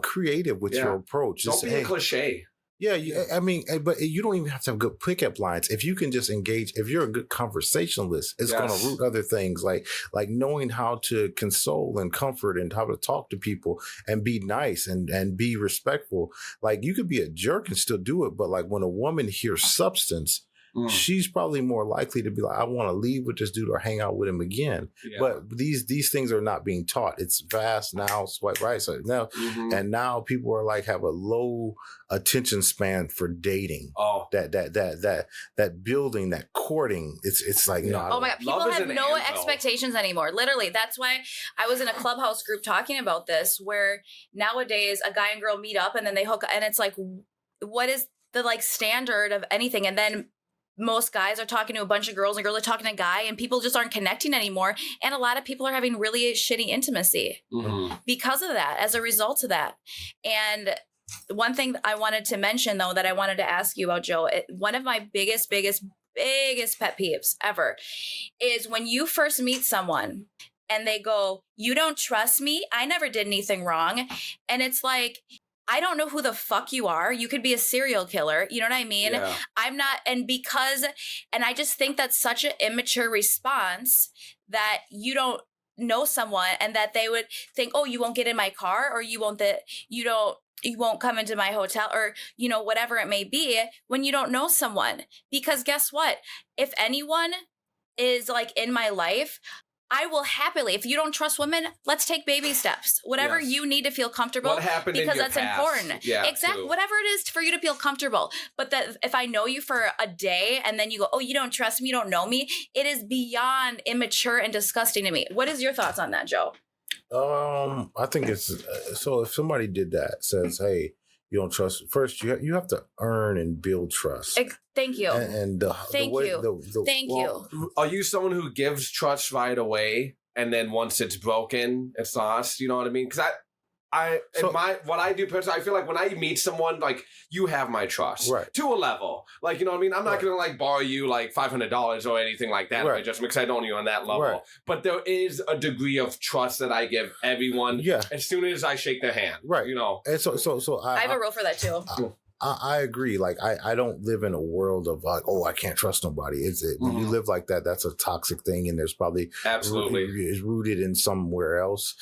creative with your approach. Don't be a cliche. Yeah, I mean, but you don't even have to have good pickup lines. If you can just engage, if you're a good conversationalist, it's going to root other things like knowing how to console and comfort and how to talk to people and be nice and be respectful. Like you could be a jerk and still do it, but like when a woman hears substance, she's probably more likely to be like, I want to leave with this dude or hang out with him again. Yeah. But these things are not being taught. It's fast now, swipe right. So now, and now people are like have a low attention span for dating. Oh, that building, that courting. It's like, no. Oh my God. People have no expectations anymore. Literally. That's why I was in a Clubhouse group talking about this, where nowadays a guy and girl meet up and then they hook up, and it's like, what is the like standard of anything? And then most guys are talking to a bunch of girls and girls are talking to a guy, and people just aren't connecting anymore. And a lot of people are having really shitty intimacy because of that, as a result of that. And one thing I wanted to mention, though, that I wanted to ask you about, Joe, one of my biggest pet peeves ever is when you first meet someone and they go, "You don't trust me? I never did anything wrong." And it's like, I don't know who the fuck you are. You could be a serial killer. You know what I mean? Yeah. I'm not. And I just think that's such an immature response that you don't know someone and that they would think, oh, you won't get in my car, or you won't come into my hotel, or, you know, whatever it may be, when you don't know someone. Because guess what? If anyone is like in my life, I will happily, if you don't trust women, let's take baby steps. Whatever you need to feel comfortable. What happened because in your that's past. important. Yeah, exactly. Whatever it is for you to feel comfortable. But that if I know you for a day and then you go, oh, you don't trust me, you don't know me, it is beyond immature and disgusting to me. What is your thoughts on that, Joe? I think it's so if somebody did that, says, hey, you don't trust. First, you have to earn and build trust. Thank you. Thank you. Are you someone who gives trust right away, and then once it's broken, it's lost? You know what I mean? Because what I do personally, I feel like when I meet someone, like, you have my trust to a level. Like, you know what I mean? I'm not going to like borrow you like $500 or anything like that. Just because I don't know you on that level. But there is a degree of trust that I give everyone as soon as I shake their hand. You know? And so I have a rule for that too. I agree. Like I don't live in a world of like, oh, I can't trust nobody. When you live like that, that's a toxic thing, and there's probably is rooted in somewhere else.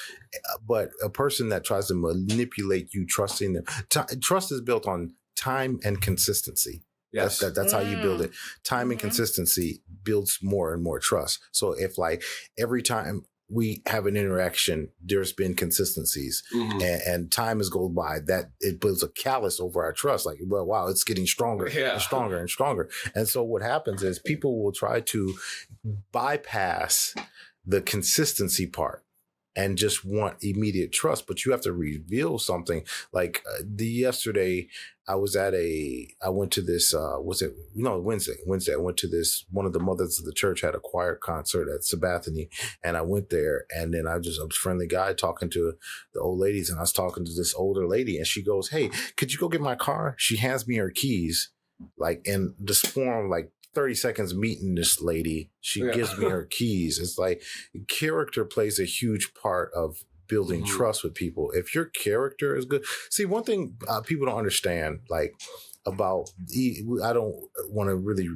But a person that tries to manipulate you, trusting them, trust is built on time and consistency. Yes, that's how you build it. Time and consistency builds more and more trust. So if like every time we have an interaction, there's been consistencies and time has gone by, that it builds a callus over our trust. Like, well, wow, it's getting stronger and stronger and stronger. And so what happens is people will try to bypass the consistency part and just want immediate trust, but you have to reveal something. Like yesterday, I went to this, Wednesday, I went to this, one of the mothers of the church had a choir concert at Sabathany, and I went there, and then I was a friendly guy talking to the old ladies, and I was talking to this older lady, and she goes, hey, could you go get my car? She hands me her keys, like in this form, like 30 seconds meeting this lady, she gives me her keys. It's like character plays a huge part of building trust with people. If your character is good. See, one thing people don't understand, like about, I don't want to really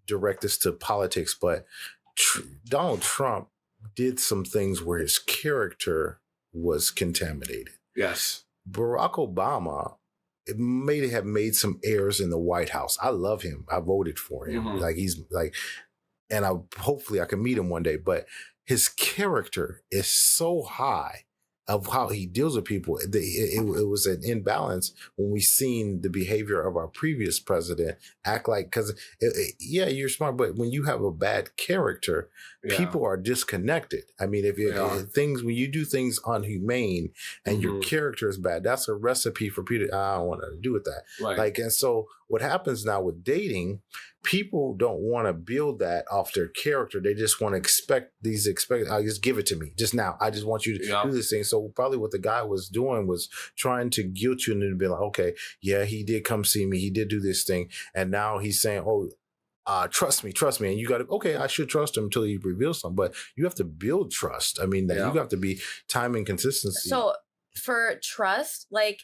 direct this to politics, but Donald Trump did some things where his character was contaminated. Yes. Barack Obama may have made some errors in the White House. I love him. I voted for him. Mm-hmm. Like he's like, and hopefully I can meet him one day. But his character is so high of how he deals with people. It was an imbalance when we seen the behavior of our previous president act like, because yeah, you're smart, but when you have a bad character, people are disconnected. I mean, if when you do things unhumane and your character is bad, that's a recipe for people. I don't want to do with that. Right. Like, and so what happens now with dating, people don't want to build that off their character. They just want to expect. I'll just give it to me just now. I just want you to do this thing. So probably what the guy was doing was trying to guilt you and be like, okay, yeah, he did come see me. He did do this thing. And now he's saying, oh, trust me. And you got to, okay, I should trust him until he reveals something. But you have to build trust. I mean, you have to be time and consistency. So for trust, like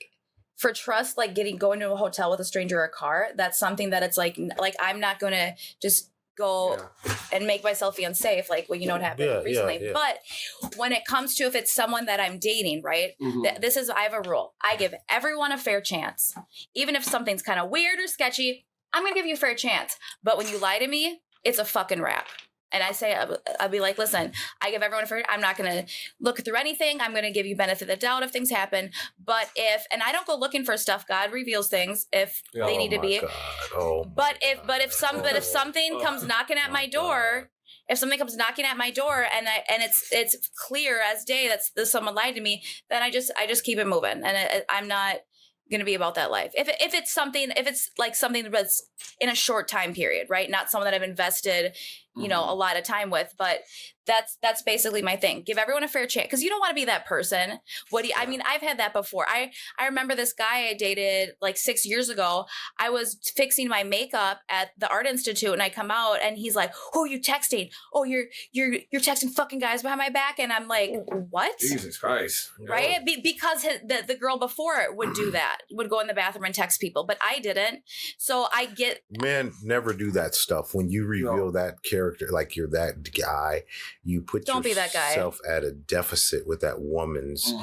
going to a hotel with a stranger or a car, that's something that it's like I'm not going to just go and make myself feel unsafe. Like, well, you know what happened recently. Yeah. But when it comes to if it's someone that I'm dating, right? I have a rule. I give everyone a fair chance. Even if something's kind of weird or sketchy, I'm going to give you a fair chance. But when you lie to me, it's a fucking wrap. And I say, I'll be like, listen, I give everyone a fair, I'm not going to look through anything. I'm going to give you benefit of the doubt if things happen. But and I don't go looking for stuff. God reveals things if they need to be. But if something comes knocking at my door, if something comes knocking at my door and it's clear as day that someone lied to me, then I just keep it moving. And I'm not going to be about that life. If it's like something that's in a short time period, right? Not someone that I've invested, a lot of time with, but that's basically my thing. Give everyone a fair chance, because you don't want to be that person. I mean, I've had that before. I remember this guy I dated like 6 years ago. I was fixing my makeup at the Art Institute, and I come out, and he's like, "Oh, you texting? Oh, you're texting fucking guys behind my back?" And I'm like, "What? Jesus Christ!" Right? Because the girl before would do that, would go in the bathroom and text people, but I didn't. So I get men never do that stuff. When you reveal that character, like you're that guy, you put yourself at a deficit with that woman's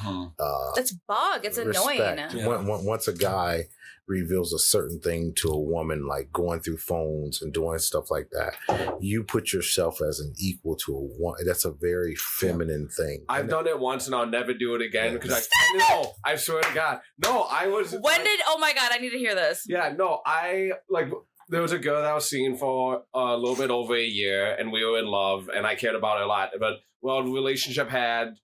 it's bug. It's respect. Annoying. Once a guy reveals a certain thing to a woman, like going through phones and doing stuff like that, you put yourself as an equal to a woman. That's a very feminine thing. I've done it once and I'll never do it again because I swear to God. No, I was. Oh my God, I need to hear this. Yeah, no, there was a girl that I was seeing for a little bit over a year, and we were in love, and I cared about her a lot. But, the relationship had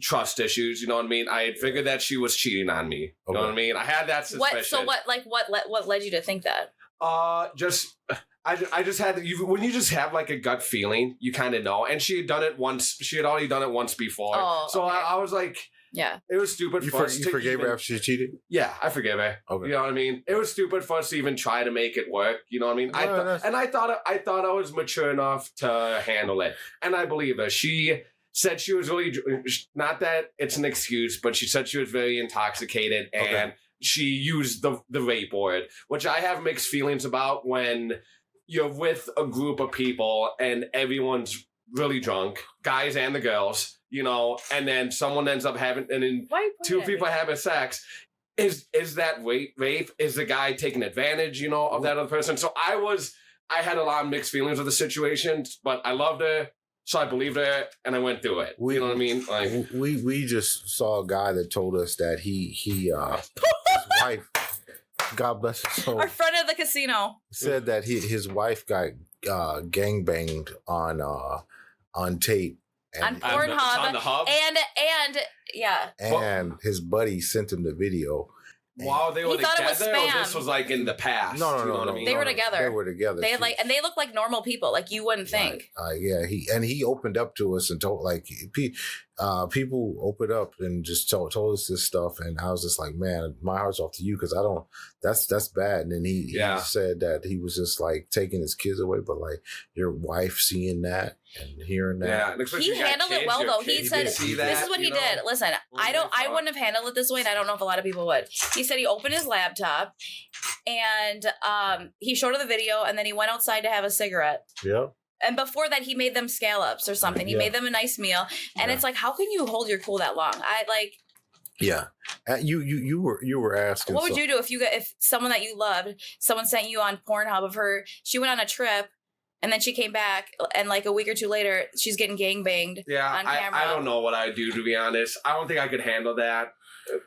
trust issues, you know what I mean? I had figured that she was cheating on me, you know what I mean? I had that suspicion. What led you to think that? I just had when you just have like a gut feeling, you kind of know. And she had done it once. She had already done it once before. So okay. I was like, yeah, it was stupid for us. You forgave her after she cheated? Yeah, I forgave her. Okay. You know what I mean? It was stupid for us to even try to make it work. You know what I mean? I thought I was mature enough to handle it, and I believe her. She said she was really, not that it's an excuse, but she said she was very intoxicated and she used the rape word, which I have mixed feelings about when you're with a group of people and everyone's really drunk, guys and the girls, and then someone ends up having, and then two people having sex. Is that rape? Is the guy taking advantage, of that other person? So I had a lot of mixed feelings with the situation, but I loved her. So I believed her, and I went through it. You know what I mean? Like we just saw a guy that told us that his wife, God bless his soul, our friend at the casino, said that his wife got gangbanged on tape. On Pornhub. On the hub? And yeah. And his buddy sent him the video. While they were together, or this was like in the past? No. What I mean? They were together. They were together. They and they look like normal people, like you wouldn't think. Yeah, he opened up to us and told people opened up and just told us this stuff, and I was just like, man, my heart's off to you because I don't. That's bad. And then he said that he was just like taking his kids away, but like your wife seeing that and hearing that. Yeah, he handled it well though. He said, "This is what he did." Listen, I wouldn't have handled it this way, and I don't know if a lot of people would. He said he opened his laptop, and he showed her the video, and then he went outside to have a cigarette. Yeah. And before that, he made them scallops or something. He made them a nice meal. And it's like, how can you hold your cool that long? Yeah. You were asking. What would you do if someone that you loved, someone sent you on Pornhub of her, she went on a trip and then she came back and like a week or two later, she's getting gangbanged on camera. I don't know what I'd do, to be honest. I don't think I could handle that.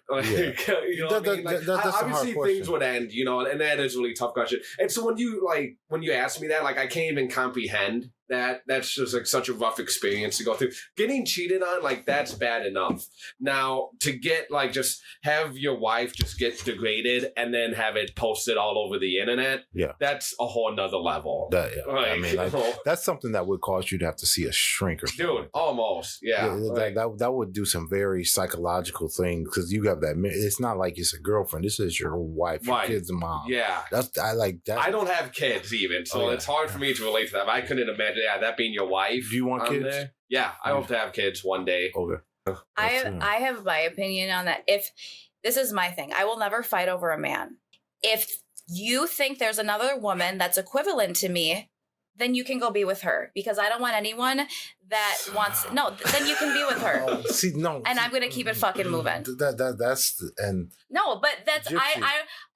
Like, you know what I mean? Like, that's obviously things would end, you know, and that is a really tough question. And so when you ask me that, like, I can't even comprehend that. That's just like such a rough experience to go through. Getting cheated on, like, that's bad enough. Now to get like just have your wife just get degraded and then have it posted all over the internet, that's a whole nother level. I mean, like, that's something that would cause you to have to see a shrink or something. Dude, almost, that would do some very psychological things because you have that. It's not like it's a girlfriend. This is your wife, your kid's mom. Yeah, I like that. I don't have kids even, so it's hard for me to relate to that. I couldn't imagine that being your wife. Do you want kids? There. Yeah, I hope to have kids one day. Okay. I have my opinion on that. If this is my thing, I will never fight over a man. If you think there's another woman that's equivalent to me, then you can go be with her because I don't want anyone that wants then you can be with her. I'm gonna keep it fucking moving. That's no, but that's Gypsy.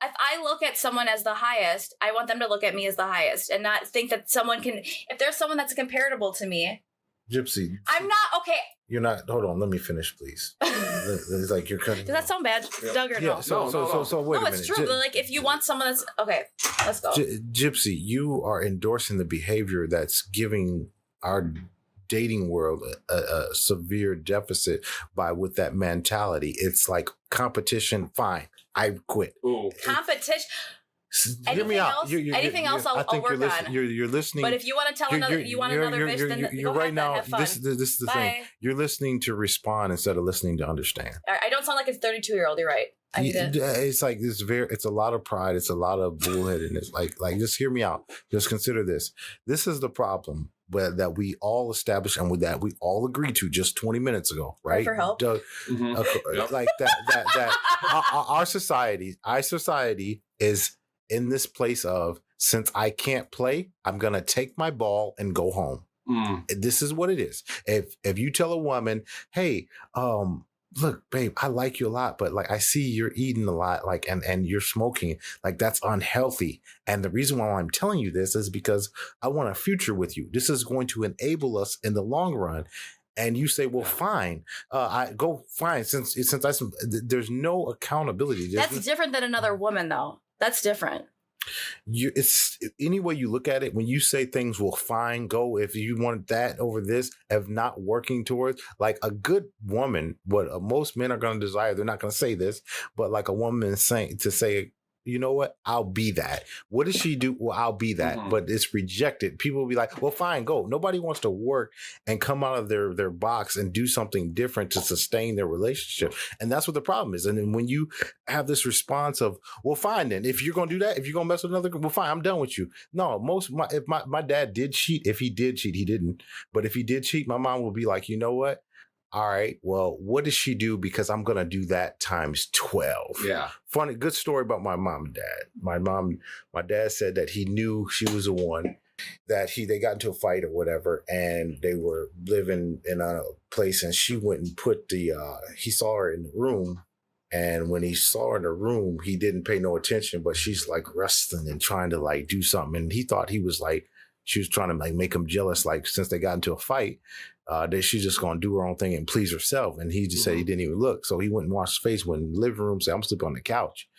If I look at someone as the highest, I want them to look at me as the highest and not think that someone can. If there's someone that's comparable to me, Gypsy, I'm not okay. You're not. Hold on. Let me finish, please. It's like you're cutting. Does that sound bad, Doug? Or no? So wait a minute. No, it's true. Like if you want someone that's okay, let's go. Gypsy, you are endorsing the behavior that's giving our dating world a severe deficit with that mentality. It's like competition. Fine, I quit. Ooh. Competition. Hear me out. Anything else I'll work on. You're listening. But if you want to tell another bitch, then you're go right now. have fun. This is the thing. You're listening to respond instead of listening to understand. I don't sound like a 32-year-old. You're right. It's like this. It's a lot of pride. It's a lot of bullheadedness. Like just hear me out. Just consider this. This is the problem that we all established and that we all agreed to just 20 minutes ago, right? For help. Like that. Our society is in this place of, since I can't play, I'm going to take my ball and go home. This is what it is. If you tell a woman, hey, look, babe, I like you a lot, but like I see you're eating a lot, like and you're smoking, like that's unhealthy. And the reason why I'm telling you this is because I want a future with you. This is going to enable us in the long run. And you say, well, fine, since there's no accountability. That's different than another woman, though. That's different. It's any way you look at it. When you say things, well, fine, go if you want that over this, of not working towards, like a good woman, what most men are going to desire. They're not going to say this, but like a woman saying, you know what? I'll be that. What does she do? Well, I'll be that. But it's rejected. People will be like, well, fine, go. Nobody wants to work and come out of their box and do something different to sustain their relationship. And that's what the problem is. And then when you have this response of, well, fine, then if you're going to do that, if you're going to mess with another, well, fine, I'm done with you. No, if my dad did cheat, if he did cheat, he didn't. But if he did cheat, my mom will be like, you know what? All right, well, what does she do? Because I'm going to do that times 12. Yeah. Funny, good story about my mom and dad. My dad said that he knew she was the one, that they got into a fight or whatever, and they were living in a place, and she went and he saw her in the room. And when he saw her in the room, he didn't pay no attention, but she's like wrestling and trying to like do something. And he thought he was like, she was trying to like make him jealous. Like since they got into a fight, that she's just going to do her own thing and please herself. And he just said he didn't even look. So he went and washed his face, went in the living room, said, I'm sleeping on the couch.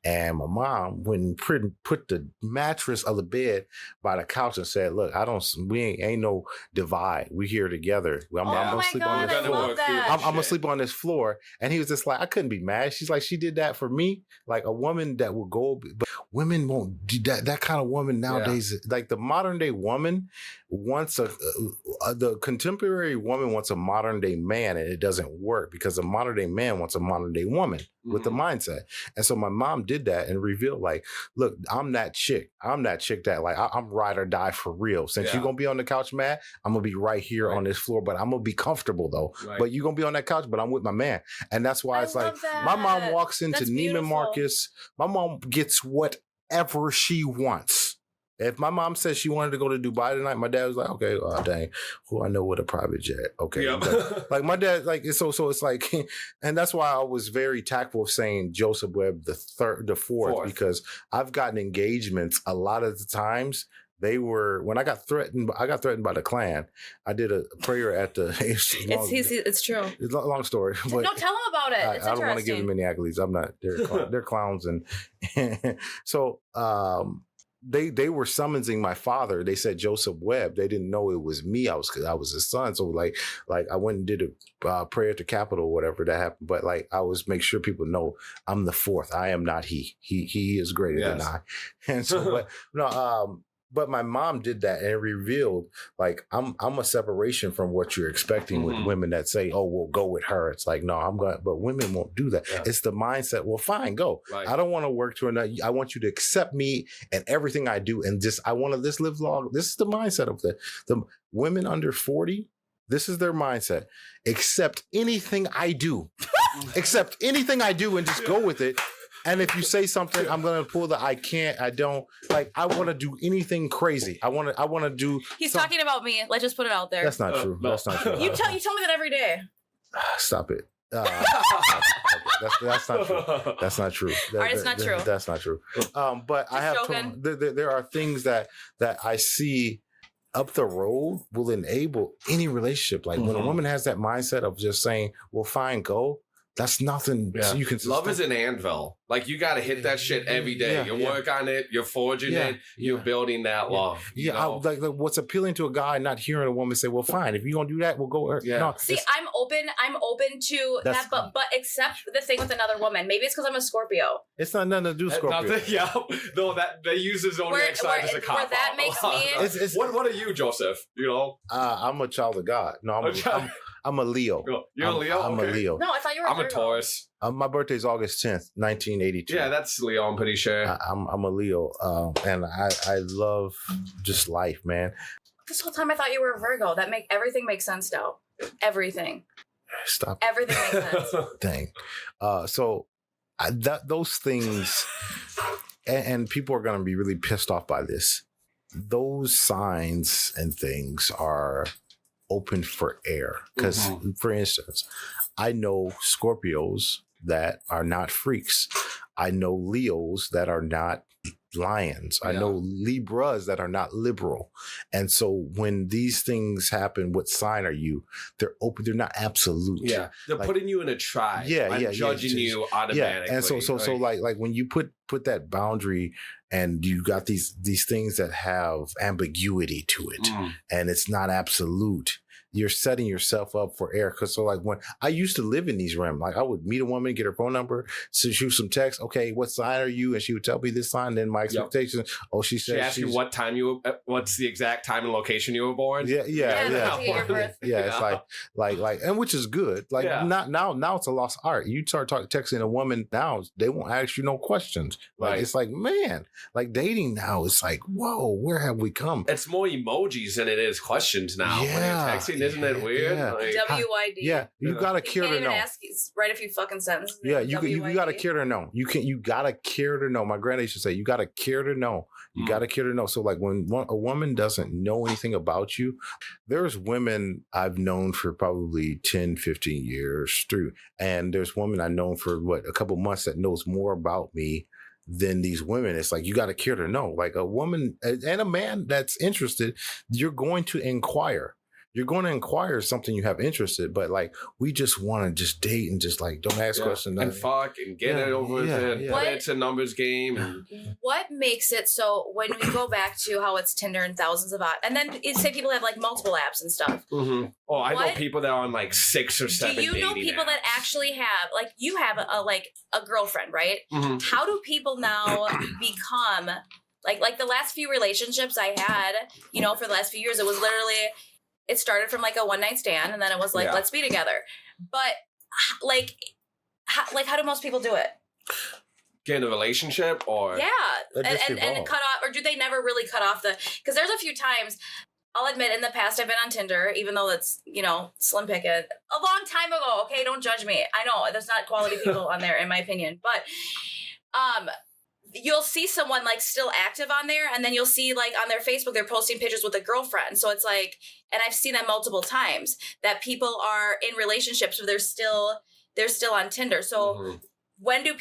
And my mom went and put the mattress of the bed by the couch and said, look, ain't no divide. We here together. I'm going to sleep on this floor. I'm going to sleep on this floor. And he was just like, I couldn't be mad. She's like, she did that for me. Like a woman that will go, but women won't do that. That kind of woman nowadays, like the modern day woman wants the contemporary woman wants a modern day man, and it doesn't work because the modern day man wants a modern day woman with the mindset. And so my mom did that and revealed, like, look, I'm that chick that like I'm ride or die for real. Since you're gonna be on the couch mad, I'm gonna be right here on this floor, but I'm gonna be comfortable though. But you're gonna be on that couch, but I'm with my man. And that's why it's like my mom walks into Neiman Marcus, my mom gets whatever she wants. If my mom said she wanted to go to Dubai tonight, my dad was like, okay, oh, dang, who I know with a private jet. Okay. Yep. Like my dad, like, so it's like, and that's why I was very tactful of saying Joseph Webb the fourth, because I've gotten engagements a lot of the times. They were, when I got threatened by the Klan. I did a prayer at the. It's true. It's a long story. But no, tell them about it. I don't want to give them any accolades. I'm not. They're clowns, and so they were summoning my father. They said Joseph Webb. They didn't know it was me. I was his son. So like I went and did a prayer at the Capitol, or whatever that happened. But like I was make sure people know I'm the fourth. I am not he. He is greater than I. And so, but no. But my mom did that, and it revealed like I'm a separation from what you're expecting with women that say, "Oh, we'll go with her." It's like, no, I'm going. But women won't do that. Yeah. It's the mindset. Well, fine, go. Right. I don't want to work to another. I want you to accept me and everything I do, and just I want to just live long. This is the mindset of the women under 40. This is their mindset. Accept anything I do. Accept anything I do, and just go with it. And if you say something, I'm gonna pull the I can't, I don't. Like I want to do anything crazy. I want to do. He's talking about me. Let's just put it out there. That's not true. No. That's not true. You tell me that every day. Stop it. That's not true. That's not true. All right, it's not true. That's not true. But I have there are things that I see up the road will enable any relationship. Like when a woman has that mindset of just saying, "Well, fine, go." That's nothing you can sustain. Love is an anvil. Like you got to hit that shit every day. You work on it. You're forging it. You're building that love. Like what's appealing to a guy, not hearing a woman say, "Well, fine. If you're gonna do that, we'll go." Yeah. No, see, I'm open to that, but except the thing with another woman. Maybe it's because I'm a Scorpio. It's not nothing to do Scorpio. No, that they use his own sign as a cop. Where that makes me. What are you, Joseph? You know, I'm a child of God. No, I'm a Leo. You're a Leo? I'm a Leo. No, I thought you were I'm a Taurus. My birthday's August 10th, 1982. Yeah, that's Leo, I'm pretty sure. I'm a Leo. And I love just life, man. This whole time I thought you were a Virgo. Everything makes sense now. Everything. Stop. Everything makes sense. Dang. So those things, and people are going to be really pissed off by this. Those signs and things are open for air. Because, for instance, I know Scorpios that are not freaks. I know Leos that are not lions. I know Libras that are not liberal. And so when these things happen, what sign are you? They're open. They're not absolute. Yeah. They're like, putting you in a tribe. Judging you automatically. Yeah. And so like when you put that boundary and you got these things that have ambiguity to it and it's not absolute, you're setting yourself up for error. Because so like when I used to live in these realms, like I would meet a woman, get her phone number, shoot some text. Okay, what sign are you? And she would tell me this sign. Then my expectations. Oh, she said. She asked you what time what's the exact time and location you were born? Yeah. Your birth. It's like, and which is good. Like not now it's a lost art. You start texting a woman now, they won't ask you no questions. Like it's like, man, like dating now, it's like, whoa, where have we come? It's more emojis than it is questions now. Yeah. When you're texting, isn't it weird? Yeah. Like, WID. Yeah, you gotta care to know. Can't even ask, write a few fucking sentences. Yeah, you gotta care to know. You gotta care to know. My granddad used to say, you gotta care to know. You gotta care to know. So like when a woman doesn't know anything about you, there's women I've known for probably 10, 15 years through. And there's women I've known for a couple months that knows more about me than these women. It's like, you got to care to know. Like a woman and a man that's interested, you're going to inquire. You're going to inquire something you have interest in, but like we just want to just date and just like don't ask questions and fuck and get it over with and put it to numbers game. And what makes it so when we go back to how it's Tinder and thousands of and then say people have like multiple apps and stuff. Oh, I know people that are on like 6 or 7. Do you know people that actually have like you have a girlfriend, right? How do people now become like the last few relationships I had? You know, for the last few years, it was literally. It started from like a one night stand, and then it was like, let's be together. But how do most people do it? Get in a relationship, or and cut off, or do they never really cut off because there's a few times. I'll admit, in the past, I've been on Tinder, even though that's slim pickings. A long time ago. Okay, don't judge me. I know there's not quality people on there, in my opinion, but you'll see someone like still active on there, and then you'll see like on their Facebook they're posting pictures with a girlfriend. So it's like, and I've seen that multiple times, that people are in relationships but they're still on Tinder. So when do